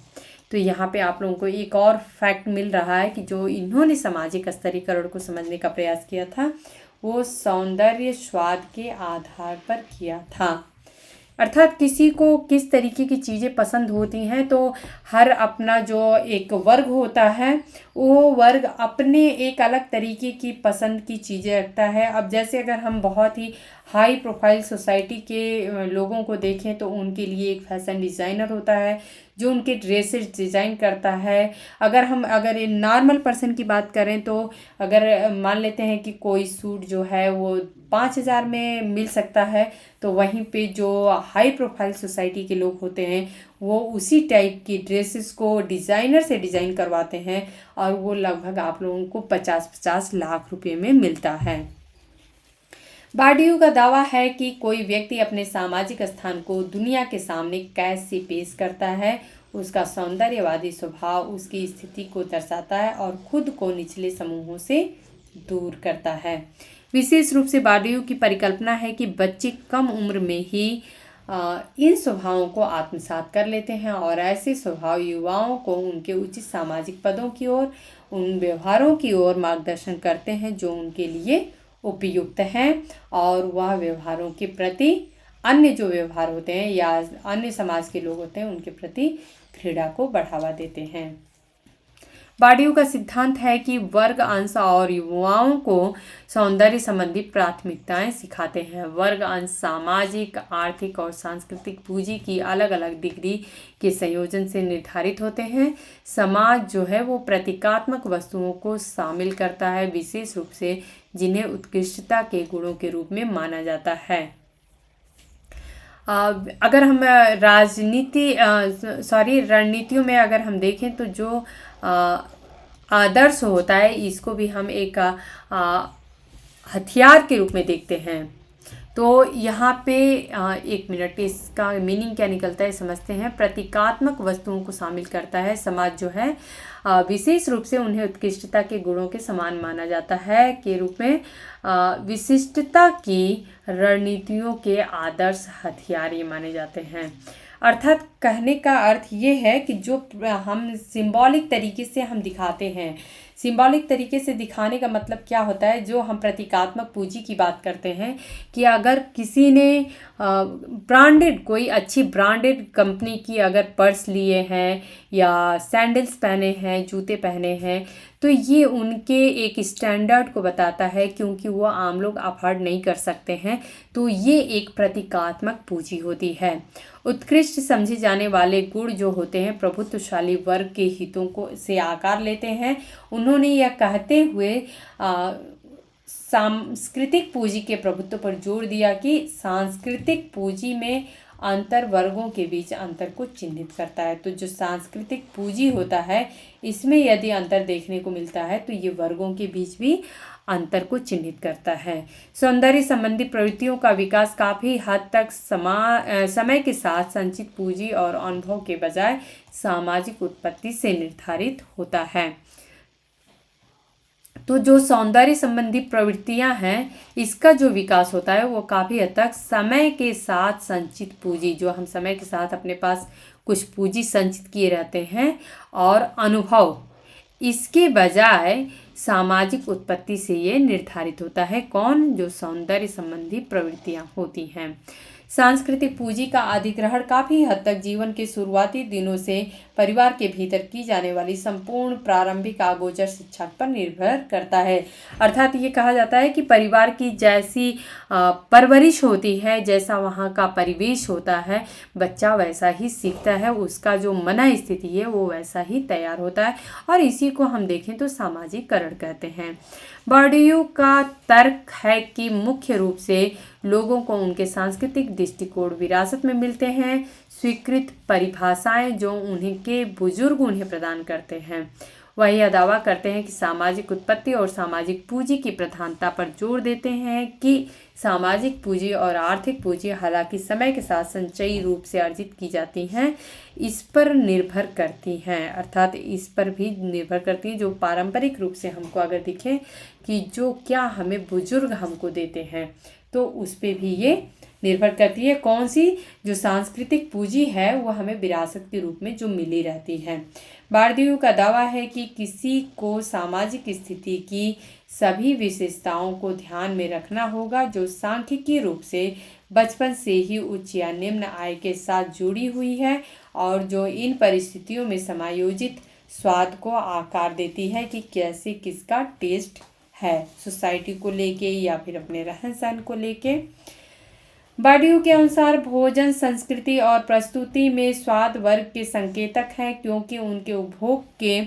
तो यहाँ पे आप लोगों को एक और फैक्ट मिल रहा है कि जो इन्होंने सामाजिक स्तरीकरण को समझने का प्रयास किया था वो सौंदर्य स्वाद के आधार पर किया था। अर्थात किसी को किस तरीके की चीज़ें पसंद होती हैं, तो हर अपना जो एक वर्ग होता है वो वर्ग अपने एक अलग तरीके की पसंद की चीज़ें रखता है। अब जैसे अगर हम बहुत ही हाई प्रोफाइल सोसाइटी के लोगों को देखें तो उनके लिए एक फैशन डिज़ाइनर होता है जो उनके ड्रेसेस डिज़ाइन करता है। अगर नॉर्मल पर्सन की बात करें तो अगर मान लेते हैं कि कोई सूट जो है वो 5,000 में मिल सकता है, तो वहीं पे जो हाई प्रोफाइल सोसाइटी के लोग होते हैं वो उसी टाइप की ड्रेसेस को डिज़ाइनर से डिज़ाइन करवाते हैं और वो लगभग आप लोगों को 50-50 लाख रुपए में मिलता है। बॉर्डियू का दावा है कि कोई व्यक्ति अपने सामाजिक स्थान को दुनिया के सामने कैसे पेश करता है, उसका सौंदर्यवादी स्वभाव उसकी स्थिति को दर्शाता है और खुद को निचले समूहों से दूर करता है। विशेष रूप से बॉर्डियू की परिकल्पना है कि बच्चे कम उम्र में ही इन स्वभावों को आत्मसात कर लेते हैं और ऐसे स्वभाव युवाओं को उनके उचित सामाजिक पदों की ओर, उन व्यवहारों की ओर मार्गदर्शन करते हैं जो उनके लिए उपयुक्त हैं, और वह व्यवहारों के प्रति अन्य जो व्यवहार होते हैं या अन्य समाज के लोग होते हैं उनके प्रति क्रीड़ा को बढ़ावा देते हैं। बार्डियू का सिद्धांत है कि वर्ग अंश और युवाओं को सौंदर्य संबंधी प्राथमिकताएं सिखाते हैं। वर्ग अंश सामाजिक, आर्थिक और सांस्कृतिक पूंजी की अलग अलग डिग्री के संयोजन से निर्धारित होते हैं। समाज जो है वो प्रतीकात्मक वस्तुओं को शामिल करता है, विशेष रूप से जिन्हें उत्कृष्टता के गुणों के रूप में माना जाता है। अगर हम रणनीतियों में अगर हम देखें तो जो आदर्श होता है इसको भी हम एक हथियार के रूप में देखते हैं। तो यहाँ पे एक मिनट, इसका मीनिंग क्या निकलता है समझते हैं। प्रतीकात्मक वस्तुओं को शामिल करता है। समाज जो है विशेष रूप से उन्हें उत्कृष्टता के गुणों के समान माना जाता है के रूप में विशिष्टता की रणनीतियों के आदर्श हथियार ये माने जाते हैं। अर्थात कहने का अर्थ ये है कि जो हम सिंबॉलिक तरीके से हम दिखाते हैं, सिंबॉलिक तरीके से दिखाने का मतलब क्या होता है, जो हम प्रतीकात्मक पूंजी की बात करते हैं कि अगर किसी ने ब्रांडेड, कोई अच्छी ब्रांडेड कंपनी की अगर पर्स लिए हैं या सैंडल्स पहने हैं, जूते पहने हैं, तो ये उनके एक स्टैंडर्ड को बताता है, क्योंकि वो आम लोग अफोर्ड नहीं कर सकते हैं। तो ये एक प्रतीकात्मक पूंजी होती है। उत्कृष्ट समझे जाने वाले गुण जो होते हैं प्रभुत्वशाली वर्ग के हितों को से आकार लेते हैं। उन्होंने यह कहते हुए सांस्कृतिक पूंजी के प्रभुत्व पर जोर दिया कि सांस्कृतिक पूंजी में अंतर वर्गों के बीच अंतर को चिन्हित करता है। तो जो सांस्कृतिक पूंजी होता है इसमें यदि अंतर देखने को मिलता है तो ये वर्गों के बीच भी अंतर को चिन्हित करता है। सौंदर्य संबंधी प्रवृत्तियों का विकास काफ़ी हद तक समय के साथ संचित पूंजी और अनुभव के बजाय सामाजिक उत्पत्ति से निर्धारित होता है। तो जो सौंदर्य संबंधी प्रवृत्तियां हैं इसका जो विकास होता है वो काफ़ी हद तक समय के साथ संचित पूंजी, जो हम समय के साथ अपने पास कुछ पूंजी संचित किए रहते हैं, और अनुभव, इसके बजाय सामाजिक उत्पत्ति से ये निर्धारित होता है। कौन? जो सौंदर्य संबंधी प्रवृत्तियां होती हैं। सांस्कृतिक पूंजी का अधिग्रहण काफ़ी हद तक जीवन के शुरुआती दिनों से परिवार के भीतर की जाने वाली संपूर्ण प्रारंभिक आगोचर शिक्षा पर निर्भर करता है। अर्थात ये कहा जाता है कि परिवार की जैसी परवरिश होती है, जैसा वहाँ का परिवेश होता है, बच्चा वैसा ही सीखता है, उसका जो मन स्थिति है वो वैसा ही तैयार होता है, और इसी को हम देखें तो सामाजिककरण कहते हैं। बार्डियू का तर्क है कि मुख्य रूप से लोगों को उनके सांस्कृतिक दृष्टिकोण विरासत में मिलते हैं, स्वीकृत परिभाषाएं जो उनके बुजुर्ग उन्हें प्रदान करते हैं। वह यह दावा करते हैं कि सामाजिक उत्पत्ति और सामाजिक पूंजी की प्रधानता पर जोर देते हैं कि सामाजिक पूंजी और आर्थिक पूंजी हालांकि समय के साथ संचयी रूप से अर्जित की जाती हैं, इस पर निर्भर करती हैं। अर्थात इस पर भी निर्भर करती हैं, जो पारंपरिक रूप से हमको अगर दिखे कि जो क्या हमें बुजुर्ग हमको देते हैं तो उस पर भी ये निर्भर करती है। कौन सी? जो सांस्कृतिक पूंजी है वो हमें विरासत के रूप में जो मिली रहती है। बार्डियू का दावा है कि किसी को सामाजिक स्थिति की सभी विशेषताओं को ध्यान में रखना होगा जो सांख्यिकीय रूप से बचपन से ही उच्च या निम्न आय के साथ जुड़ी हुई है, और जो इन परिस्थितियों में समायोजित स्वाद को आकार देती है कि कैसे किसका टेस्ट है, सोसाइटी को लेके या फिर अपने रहन सहन को लेके। बार्डियू के अनुसार भोजन, संस्कृति और प्रस्तुति में स्वाद वर्ग के संकेतक हैं, क्योंकि उनके उपभोग के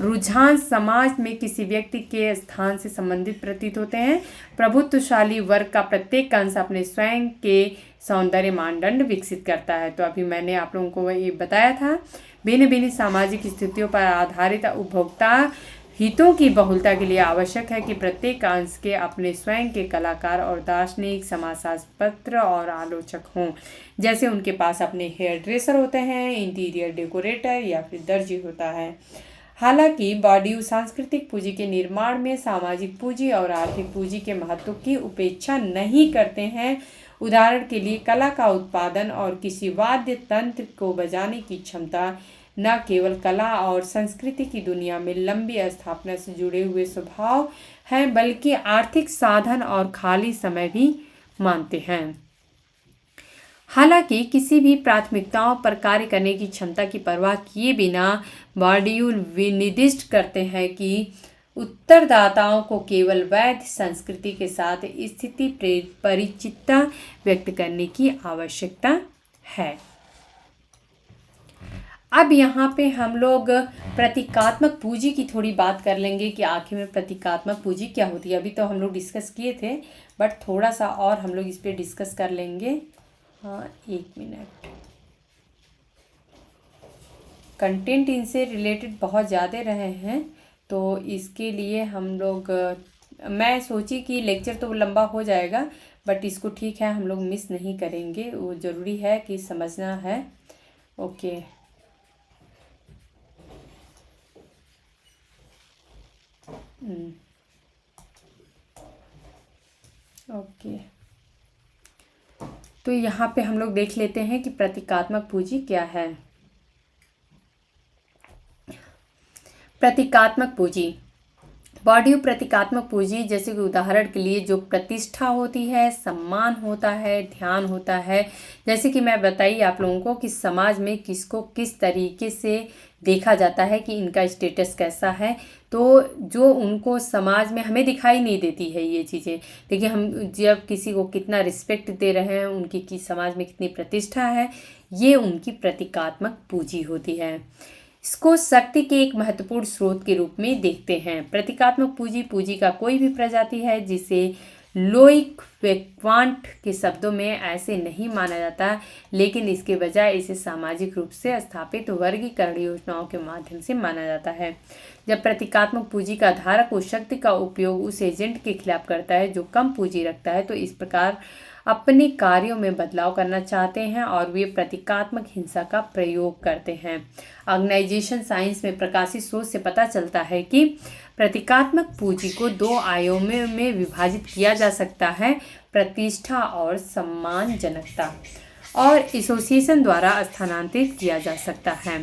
रुझान समाज में किसी व्यक्ति के स्थान से संबंधित प्रतीत होते हैं। प्रभुत्वशाली वर्ग का प्रत्येक अंश अपने स्वयं के सौंदर्य मानदंड विकसित करता है। तो अभी मैंने आप लोगों को ये बताया था, भिन्न भिन्न सामाजिक स्थितियों पर आधारित उपभोक्ता हितों की बहुलता के लिए आवश्यक है कि प्रत्येक अंश के अपने स्वयं के कलाकार और दार्शनिक, समाजशास्त्र और आलोचक हों। जैसे उनके पास अपने हेयर ड्रेसर होते हैं, इंटीरियर डेकोरेटर या फिर दर्जी होता है। हालांकि बार्डियू सांस्कृतिक पूंजी के निर्माण में सामाजिक पूंजी और आर्थिक पूंजी के महत्व की उपेक्षा नहीं करते हैं। उदाहरण के लिए कला का उत्पादन और किसी वाद्य तंत्र को बजाने की क्षमता न केवल कला और संस्कृति की दुनिया में लंबी स्थापना से जुड़े हुए स्वभाव हैं, बल्कि आर्थिक साधन और खाली समय भी मानते हैं। हालांकि किसी भी प्राथमिकताओं पर कार्य करने की क्षमता की परवाह किए बिना बॉर्डियू निर्दिष्ट करते हैं कि उत्तरदाताओं को केवल वैध संस्कृति के साथ स्थिति परिचितता व्यक्त करने की आवश्यकता है। अब यहाँ पे हम लोग प्रतीकात्मक पूंजी की थोड़ी बात कर लेंगे कि आखिर में प्रतीकात्मक पूंजी क्या होती है। अभी तो हम लोग डिस्कस किए थे, बट थोड़ा सा और हम लोग इस पर डिस्कस कर लेंगे। हाँ, 1 मिनट। कंटेंट इनसे रिलेटेड बहुत ज़्यादा रहे हैं, तो इसके लिए हम लोग मैं सोची कि लेक्चर तो लंबा हो जाएगा, बट इसको ठीक है हम लोग मिस नहीं करेंगे, वो ज़रूरी है कि समझना है। Okay, okay. तो यहाँ पे हम लोग देख लेते हैं कि प्रतीकात्मक पूंजी क्या है। प्रतीकात्मक पूंजी, बॉर्डियू प्रतीकात्मक पूंजी जैसे कि उदाहरण के लिए जो प्रतिष्ठा होती है, सम्मान होता है, ध्यान होता है। जैसे कि मैं बताई आप लोगों को कि समाज में किसको किस तरीके से देखा जाता है कि इनका स्टेटस कैसा है, तो जो उनको समाज में हमें दिखाई नहीं देती है ये चीज़ें। देखिए, हम जब किसी को कितना रिस्पेक्ट दे रहे हैं, उनकी की समाज में कितनी प्रतिष्ठा है, ये उनकी प्रतीकात्मक पूंजी होती है। इसको शक्ति के एक महत्वपूर्ण स्रोत के रूप में देखते हैं। प्रतीकात्मक पूंजी पूंजी का कोई भी प्रजाति है जिसे लोइक क्वांट के शब्दों में ऐसे नहीं माना जाता, लेकिन इसके बजाय इसे सामाजिक रूप से स्थापित वर्गीकरण योजनाओं के माध्यम से माना जाता है। जब प्रतीकात्मक पूंजी का धारक उस शक्ति का उपयोग उस एजेंट के खिलाफ करता है जो कम पूंजी रखता है, तो इस प्रकार अपने कार्यों में बदलाव करना चाहते हैं और वे प्रतीकात्मक हिंसा का प्रयोग करते हैं। ऑर्गेनाइजेशन साइंस में प्रकाशित शोध से पता चलता है कि प्रतीकात्मक पूंजी को 2 आयामों में विभाजित किया जा सकता है, प्रतिष्ठा और सम्मानजनकता, और एसोसिएशन द्वारा स्थानांतरित किया जा सकता है।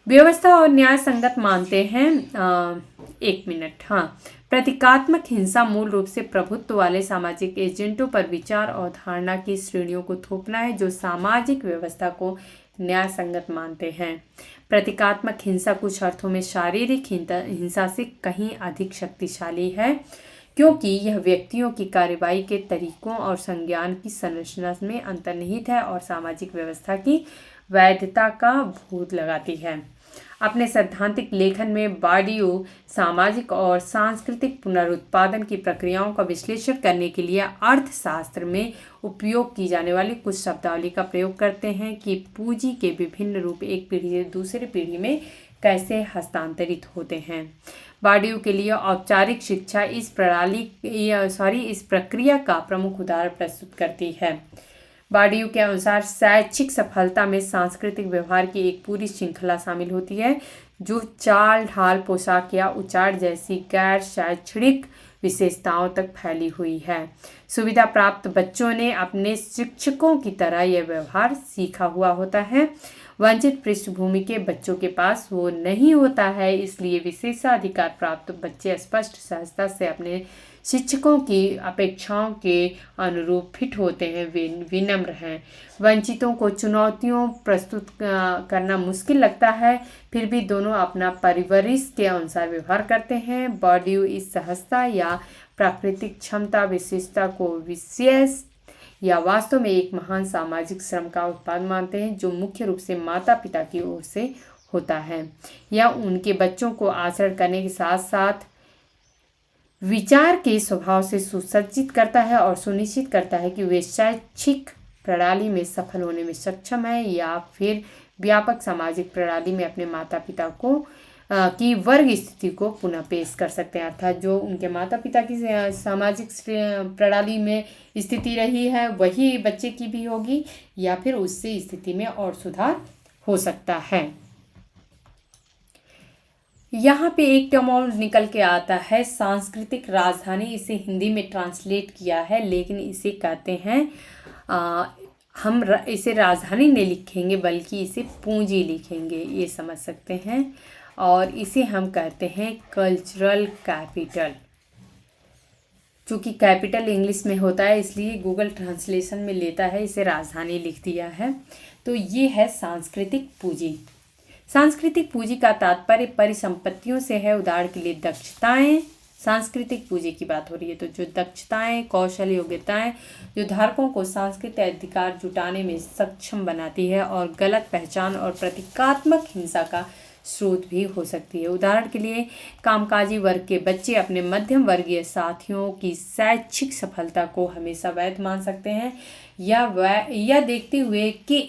व्यवस्था और न्याय संगत मानते हैं। 1 मिनट। हाँ, प्रतीकात्मक हिंसा मूल रूप से प्रभुत्व वाले सामाजिक एजेंटों पर विचार और धारणा की श्रेणियों को थोपना है जो सामाजिक व्यवस्था को न्याय संगत मानते हैं। प्रतीकात्मक हिंसा कुछ अर्थों में शारीरिक हिंसा से कहीं अधिक शक्तिशाली है, क्योंकि यह व्यक्तियों की कार्रवाई के तरीकों और संज्ञान की संरचना में अंतर्निहित है और सामाजिक व्यवस्था की वैधता का भूत लगाती है। अपने सैद्धांतिक लेखन में बॉर्डियू सामाजिक और सांस्कृतिक पुनरुत्पादन की प्रक्रियाओं का विश्लेषण करने के लिए अर्थशास्त्र में उपयोग की जाने वाली कुछ शब्दावली का प्रयोग करते हैं कि पूंजी के विभिन्न रूप एक पीढ़ी से दूसरी पीढ़ी में कैसे हस्तांतरित होते हैं। बॉर्डियू के लिए औपचारिक शिक्षा इस प्रक्रिया का प्रमुख उदाहरण प्रस्तुत करती है। बॉर्डियू के अनुसार शैक्षिक सफलता में सांस्कृतिक व्यवहार की एक पूरी श्रृंखला शामिल होती है जो चाल ढाल, पोशाक या उच्चारण जैसी गैर शैक्षणिक विशेषताओं तक फैली हुई है। सुविधा प्राप्त बच्चों ने अपने शिक्षकों की तरह यह व्यवहार सीखा हुआ होता है। वंचित पृष्ठभूमि के बच्चों के पास वो नहीं होता है, इसलिए विशेषाधिकार प्राप्त बच्चे स्पष्ट सहजता से अपने शिक्षकों की अपेक्षाओं के अनुरूप फिट होते हैं, वे विनम्र हैं। वंचितों को चुनौतियों प्रस्तुत करना मुश्किल लगता है, फिर भी दोनों अपना परिवरिश के अनुसार व्यवहार करते हैं। बॉर्डियू इस सहजता या प्राकृतिक क्षमता विशेषता को विशेष या वास्तव में एक महान सामाजिक श्रम का उत्पाद मानते हैं जो मुख्य रूप से माता पिता की ओर से होता है या उनके बच्चों को आचरण करने के साथ साथ विचार के स्वभाव से सुसज्जित करता है और सुनिश्चित करता है कि वे शैक्षिक प्रणाली में सफल होने में सक्षम है या फिर व्यापक सामाजिक प्रणाली में अपने माता पिता को की वर्ग स्थिति को पुनः पेश कर सकते हैं। अर्थात जो उनके माता पिता की सामाजिक प्रणाली में स्थिति रही है वही बच्चे की भी होगी या फिर उससे स्थिति में और सुधार हो सकता है। यहाँ पे एक टर्म और निकल के आता है सांस्कृतिक राजधानी। इसे हिंदी में ट्रांसलेट किया है, लेकिन इसे कहते हैं हम इसे राजधानी नहीं लिखेंगे बल्कि इसे पूंजी लिखेंगे, ये समझ सकते हैं। और इसे हम कहते हैं कल्चरल कैपिटल। चूँकि कैपिटल इंग्लिश में होता है इसलिए गूगल ट्रांसलेशन में लेता है, इसे राजधानी लिख दिया है। तो ये है सांस्कृतिक पूंजी। सांस्कृतिक पूंजी का तात्पर्य परिसंपत्तियों से है। उदाहरण के लिए दक्षताएं, सांस्कृतिक पूंजी की बात हो रही है तो जो दक्षताएं, कौशल, योग्यताएं जो धारकों को सांस्कृतिक अधिकार जुटाने में सक्षम बनाती है और गलत पहचान और प्रतीकात्मक हिंसा का स्रोत भी हो सकती है। उदाहरण के लिए कामकाजी वर्ग के बच्चे अपने मध्यम वर्गीय साथियों की शैक्षिक सफलता को हमेशा वैध मान सकते हैं या देखते हुए कि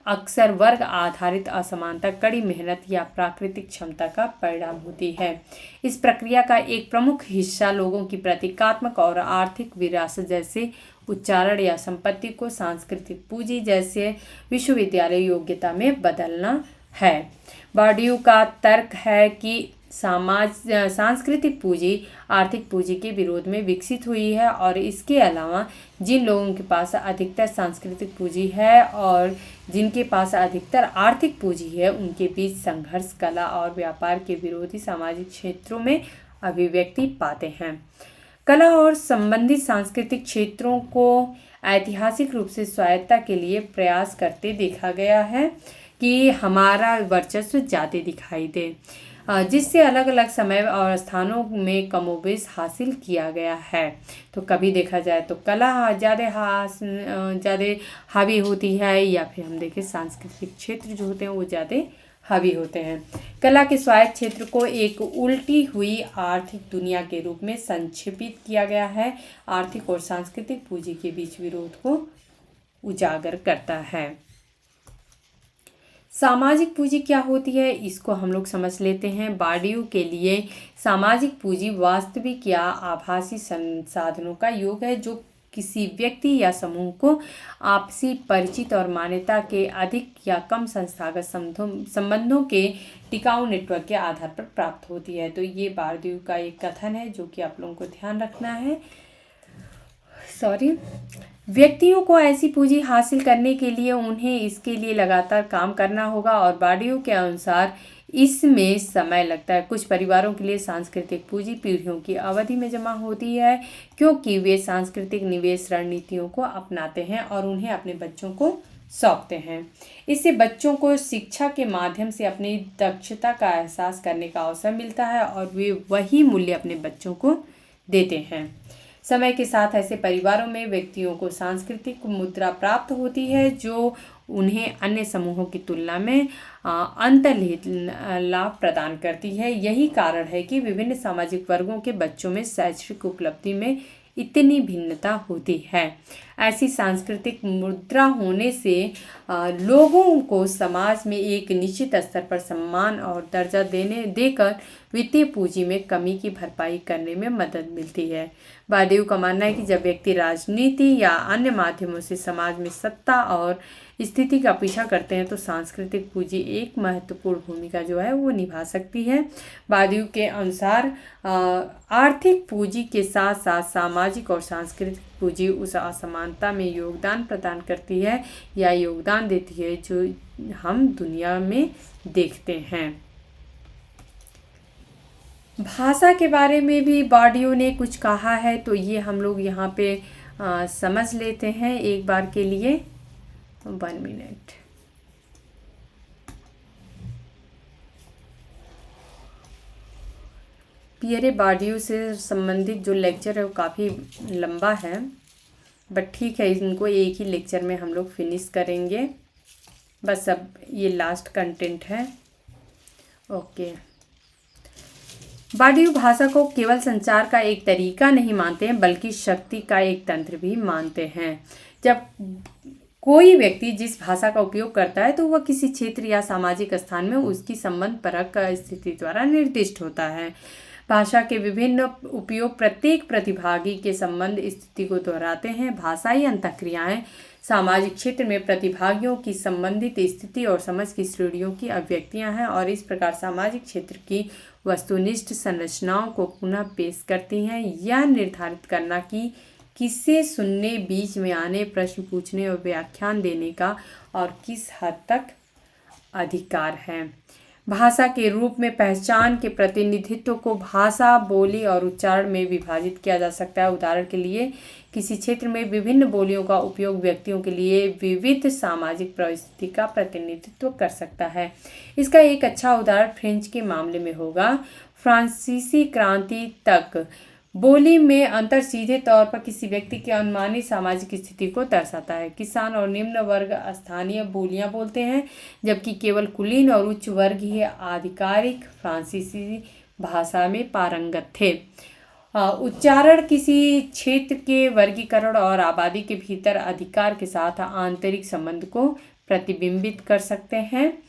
अक्सर वर्ग आधारित असमानता कड़ी मेहनत या प्राकृतिक क्षमता का परिणाम होती है। इस प्रक्रिया का एक प्रमुख हिस्सा लोगों की प्रतीकात्मक और आर्थिक विरासत जैसे उच्चारण या संपत्ति को सांस्कृतिक पूंजी जैसे विश्वविद्यालय योग्यता में बदलना है। बार्डियू का तर्क है कि सांस्कृतिक पूंजी आर्थिक पूंजी के विरोध में विकसित हुई है और इसके अलावा जिन लोगों के पास अधिकतर सांस्कृतिक पूंजी है और जिनके पास अधिकतर आर्थिक पूंजी है उनके बीच संघर्ष कला और व्यापार के विरोधी सामाजिक क्षेत्रों में अभिव्यक्ति पाते हैं। कला और संबंधित सांस्कृतिक क्षेत्रों को ऐतिहासिक रूप से स्वायत्तता के लिए प्रयास करते देखा गया है कि हमारा वर्चस्व ज़्यादा दिखाई दे, जिससे अलग अलग समय और स्थानों में कमोबेश हासिल किया गया है। तो कभी देखा जाए तो कला ज़्यादा हावी होती है या फिर हम देखें सांस्कृतिक क्षेत्र जो होते हैं वो ज़्यादा हावी होते हैं। कला के स्वायत्त क्षेत्र को एक उल्टी हुई आर्थिक दुनिया के रूप में संक्षेपित किया गया है। आर्थिक और सांस्कृतिक पूंजी के बीच विरोध को उजागर करता है। सामाजिक पूंजी क्या होती है इसको हम लोग समझ लेते हैं। बार्डियू के लिए सामाजिक पूंजी वास्तविक या आभासी संसाधनों का योग है जो किसी व्यक्ति या समूह को आपसी परिचित और मान्यता के अधिक या कम संस्थागत संबंधों के टिकाऊ नेटवर्क के आधार पर प्राप्त होती है। तो ये बार्डियू का एक कथन है जो कि आप लोगों को ध्यान रखना है। व्यक्तियों को ऐसी पूंजी हासिल करने के लिए उन्हें इसके लिए लगातार काम करना होगा और बार्डियू के अनुसार इसमें समय लगता है। कुछ परिवारों के लिए सांस्कृतिक पूंजी पीढ़ियों की अवधि में जमा होती है क्योंकि वे सांस्कृतिक निवेश रणनीतियों को अपनाते हैं और उन्हें अपने बच्चों को सौंपते हैं। इससे बच्चों को शिक्षा के माध्यम से अपनी दक्षता का एहसास करने का अवसर मिलता है और वे वही मूल्य अपने बच्चों को देते हैं। समय के साथ ऐसे परिवारों में व्यक्तियों को सांस्कृतिक मुद्रा प्राप्त होती है जो उन्हें अन्य समूहों की तुलना में अंतर्निहित लाभ प्रदान करती है। यही कारण है कि विभिन्न सामाजिक वर्गों के बच्चों में शैक्षिक उपलब्धि में इतनी भिन्नता होती है। ऐसी सांस्कृतिक मुद्रा होने से लोगों को समाज में एक निश्चित स्तर पर सम्मान और दर्जा देकर वित्तीय पूंजी में कमी की भरपाई करने में मदद मिलती है। बार्डियू का मानना है कि जब व्यक्ति राजनीति या अन्य माध्यमों से समाज में सत्ता और स्थिति का पीछा करते हैं तो सांस्कृतिक पूंजी एक महत्वपूर्ण भूमिका जो है वो निभा सकती है। बार्डियू के अनुसार आर्थिक पूंजी के साथ साथ सामाजिक और सांस्कृतिक पूंजी उस असमानता में योगदान प्रदान करती है या योगदान देती है जो हम दुनिया में देखते हैं। भाषा के बारे में भी बार्डियू ने कुछ कहा है तो ये हम लोग यहाँ पे समझ लेते हैं एक बार के लिए। 1 मिनट। पियरे बार्डियू से संबंधित जो लेक्चर है वो काफ़ी लंबा है बट ठीक है, इनको एक ही लेक्चर में हम लोग फिनिश करेंगे। बस अब ये लास्ट कंटेंट है। ओके। बार्डियू भाषा को केवल संचार का एक तरीका नहीं मानते हैं बल्कि शक्ति का एक तंत्र भी मानते हैं। जब कोई व्यक्ति जिस भाषा का उपयोग करता है तो वह किसी क्षेत्र या सामाजिक स्थान में उसकी संबंध परक स्थिति द्वारा निर्दिष्ट होता है। भाषा के विभिन्न उपयोग प्रत्येक प्रतिभागी के संबंध स्थिति को दोहराते हैं। भाषाई अंतःक्रियाएं सामाजिक क्षेत्र में प्रतिभागियों की संबंधित स्थिति और समझ की श्रेणियों की अभिव्यक्तियां हैं और इस प्रकार सामाजिक क्षेत्र की वस्तुनिष्ठ संरचनाओं को पुनः पेश करती हैं। यह निर्धारित करना कि किसे सुनने, बीच में आने, प्रश्न पूछने और व्याख्यान देने का और किस हद तक अधिकार है। भाषा के रूप में पहचान के प्रतिनिधित्व को भाषा, बोली और उच्चारण में विभाजित किया जा सकता है। उदाहरण के लिए किसी क्षेत्र में विभिन्न बोलियों का उपयोग व्यक्तियों के लिए विविध सामाजिक परिस्थिति का प्रतिनिधित्व कर सकता है। इसका एक अच्छा उदाहरण फ्रेंच के मामले में होगा। फ्रांसीसी क्रांति तक बोली में अंतर सीधे तौर पर किसी व्यक्ति की अनुमानी सामाजिक स्थिति को दर्शाता है। किसान और निम्न वर्ग स्थानीय बोलियां बोलते हैं, जबकि केवल कुलीन और उच्च वर्ग ही आधिकारिक फ्रांसीसी भाषा में पारंगत थे। उच्चारण किसी क्षेत्र के वर्गीकरण और आबादी के भीतर अधिकार के साथ आंतरिक संबंध को प्रतिबिंबित कर सकते हैं।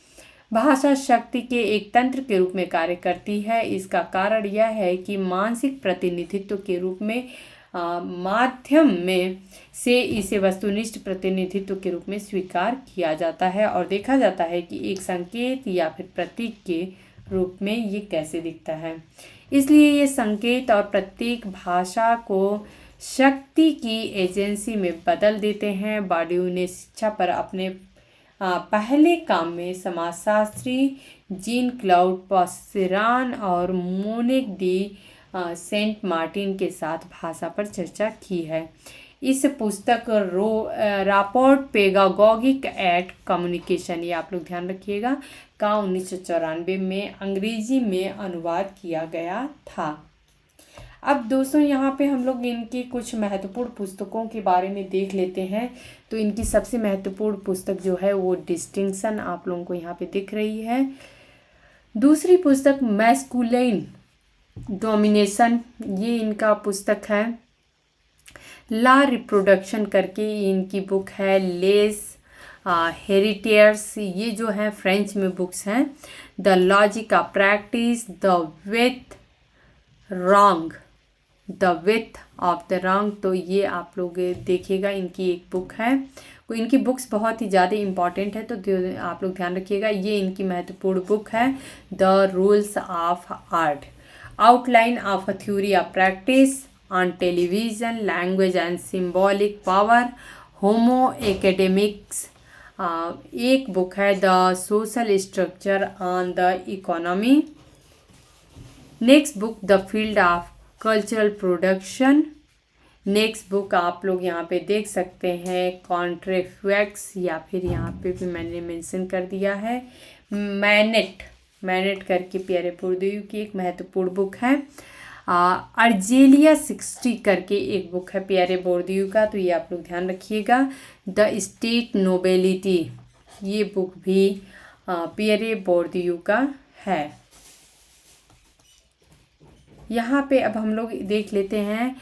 भाषा शक्ति के एक तंत्र के रूप में कार्य करती है। इसका कारण यह है कि मानसिक प्रतिनिधित्व के रूप में माध्यम में से इसे वस्तुनिष्ठ प्रतिनिधित्व के रूप में स्वीकार किया जाता है और देखा जाता है कि एक संकेत या फिर प्रतीक के रूप में ये कैसे दिखता है। इसलिए ये संकेत और प्रतीक भाषा को शक्ति की एजेंसी में बदल देते हैं। बार्डियू ने शिक्षा पर अपने पहले काम में समाजशास्त्री जीन क्लाउड पासेरान और मोनिक डी सेंट मार्टिन के साथ भाषा पर चर्चा की है। इस पुस्तक रापोर्ट पेडागोगिक एट कम्युनिकेशन, ये आप लोग ध्यान रखिएगा, का 1994 में अंग्रेजी में अनुवाद किया गया था। अब दोस्तों यहाँ पे हम लोग इनकी कुछ महत्वपूर्ण पुस्तकों के बारे में देख लेते हैं। तो इनकी सबसे महत्वपूर्ण पुस्तक जो है वो डिस्टिंक्शन आप लोगों को यहाँ पे दिख रही है। दूसरी पुस्तक मैस्कुलिन डोमिनेशन, ये इनका पुस्तक है। ला रिप्रोडक्शन करके इनकी बुक है। लेस हेरिटेयर्स, ये जो है फ्रेंच में बुक्स हैं। The logic of practice, the width of the wrong, तो ये आप लोग देखिएगा, इनकी एक बुक है। इनकी बुक्स बहुत ही ज़्यादा इम्पॉर्टेंट है, तो आप लोग ध्यान रखिएगा। ये इनकी महत्वपूर्ण बुक है। The rules of art, outline of a theory of practice on television, language and symbolic power, homo academics, एक बुक है the social structure on the economy. Next book the field of cultural production. Next book आप लोग यहाँ पे देख सकते हैं कॉन्ट्रेफैक्ट्स, या फिर यहाँ पे भी मैंने मेंशन कर दिया है मैनेट करके पियरे बोर्दियू की एक महत्वपूर्ण बुक है। अर्जेलिया 60 करके एक बुक है पियरे बोर्दियू का, तो ये आप लोग ध्यान रखिएगा। द स्टेट नोबेलिटी, ये बुक भी पियरे बोर्दियू का है। यहाँ पे अब हम लोग देख लेते हैं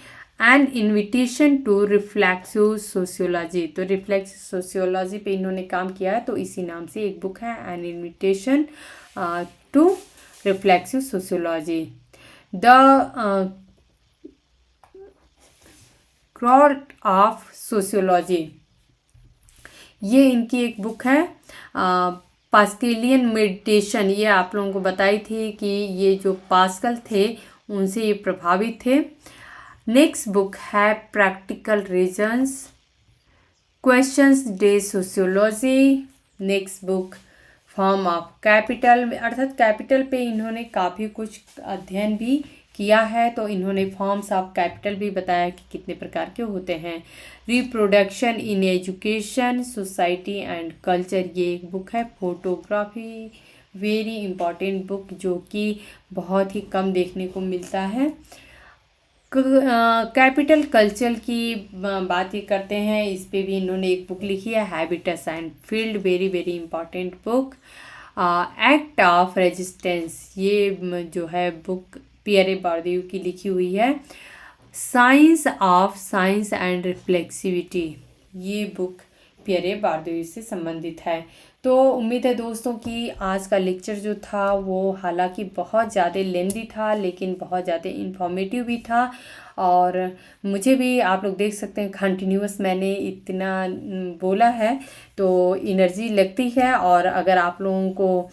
an invitation to reflexive sociology. तो रिफ्लेक्सिव सोशियोलॉजी पे इन्होंने काम किया है, तो इसी नाम से एक बुक है an invitation to reflexive sociology. The crowd of sociology, ये इनकी एक बुक है। पास्कलियन मेडिटेशन, ये आप लोगों को बताई थी कि ये जो पास्कल थे उनसे ये प्रभावित थे। नेक्स्ट बुक है प्रैक्टिकल रीजन्स, क्वेश्चंस डे sociology. Next book form of capital, अर्थात कैपिटल पे इन्होंने काफ़ी कुछ अध्ययन भी किया है, तो इन्होंने फॉर्म्स ऑफ कैपिटल भी बताया कि कितने प्रकार के होते हैं। Reproduction in education, society and culture, ये एक बुक है। फोटोग्राफी, वेरी इम्पॉर्टेंट बुक जो कि बहुत ही कम देखने को मिलता है। कैपिटल कल्चर की बात ही करते हैं, इस पे भी इन्होंने एक बुक लिखी है habitus and field, very very important book. Act of resistance, ये जो है बुक पियरे बोर्दियू की लिखी हुई है। Science of science and reflexivity, ये बुक पियरे बोर्दियू से संबंधित है। तो उम्मीद है दोस्तों कि आज का लेक्चर जो था वो हालांकि बहुत ज़्यादा लेंदी था, लेकिन बहुत ज़्यादा इन्फॉर्मेटिव भी था। और मुझे भी आप लोग देख सकते हैं कंटिन्यूअस मैंने इतना बोला है तो एनर्जी लगती है। और अगर आप लोगों को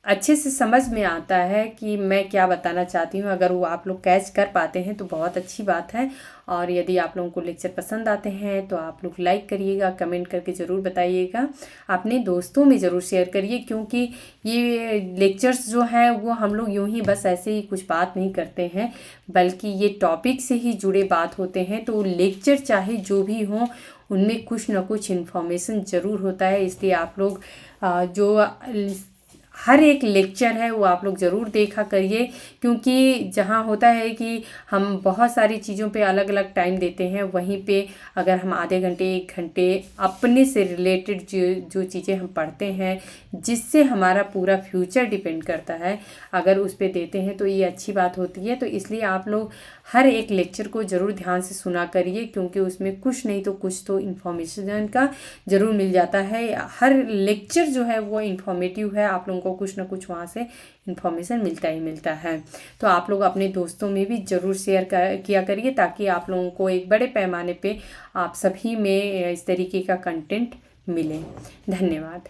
अच्छे से समझ में आता है कि मैं क्या बताना चाहती हूँ। अगर वो आप लोग कैच कर पाते हैं तो बहुत अच्छी बात है। और यदि आप लोगों को लेक्चर पसंद आते हैं तो आप लोग लाइक करिएगा, कमेंट करके ज़रूर बताइएगा, अपने दोस्तों में ज़रूर शेयर करिए, क्योंकि ये लेक्चर्स जो हैं वो हम लोग यूं ही बस ऐसे ही कुछ बात नहीं करते हैं, बल्कि ये टॉपिक से ही जुड़े बात होते हैं। तो लेक्चर चाहे जो भी हों, उनमें कुछ ना कुछ इन्फॉर्मेशन ज़रूर होता है। इसलिए आप लोग जो हर एक लेक्चर है वो आप लोग ज़रूर देखा करिए, क्योंकि जहाँ होता है कि हम बहुत सारी चीज़ों पे अलग अलग टाइम देते हैं, वहीं पे अगर हम आधे घंटे 1 घंटे अपने से रिलेटेड जो जो चीज़ें हम पढ़ते हैं, जिससे हमारा पूरा फ्यूचर डिपेंड करता है, अगर उस पे देते हैं तो ये अच्छी बात होती है। तो इसलिए आप लोग हर एक लेक्चर को ज़रूर ध्यान से सुना करिए, क्योंकि उसमें कुछ नहीं तो कुछ तो इन्फॉर्मेशन का ज़रूर मिल जाता है। हर लेक्चर जो है वो इन्फॉर्मेटिव है, आप लोगों को कुछ ना कुछ वहाँ से इन्फॉर्मेशन मिलता ही मिलता है। तो आप लोग अपने दोस्तों में भी ज़रूर शेयर किया करिए, ताकि आप लोगों को एक बड़े पैमाने पे आप सभी में इस तरीके का कंटेंट मिले। धन्यवाद।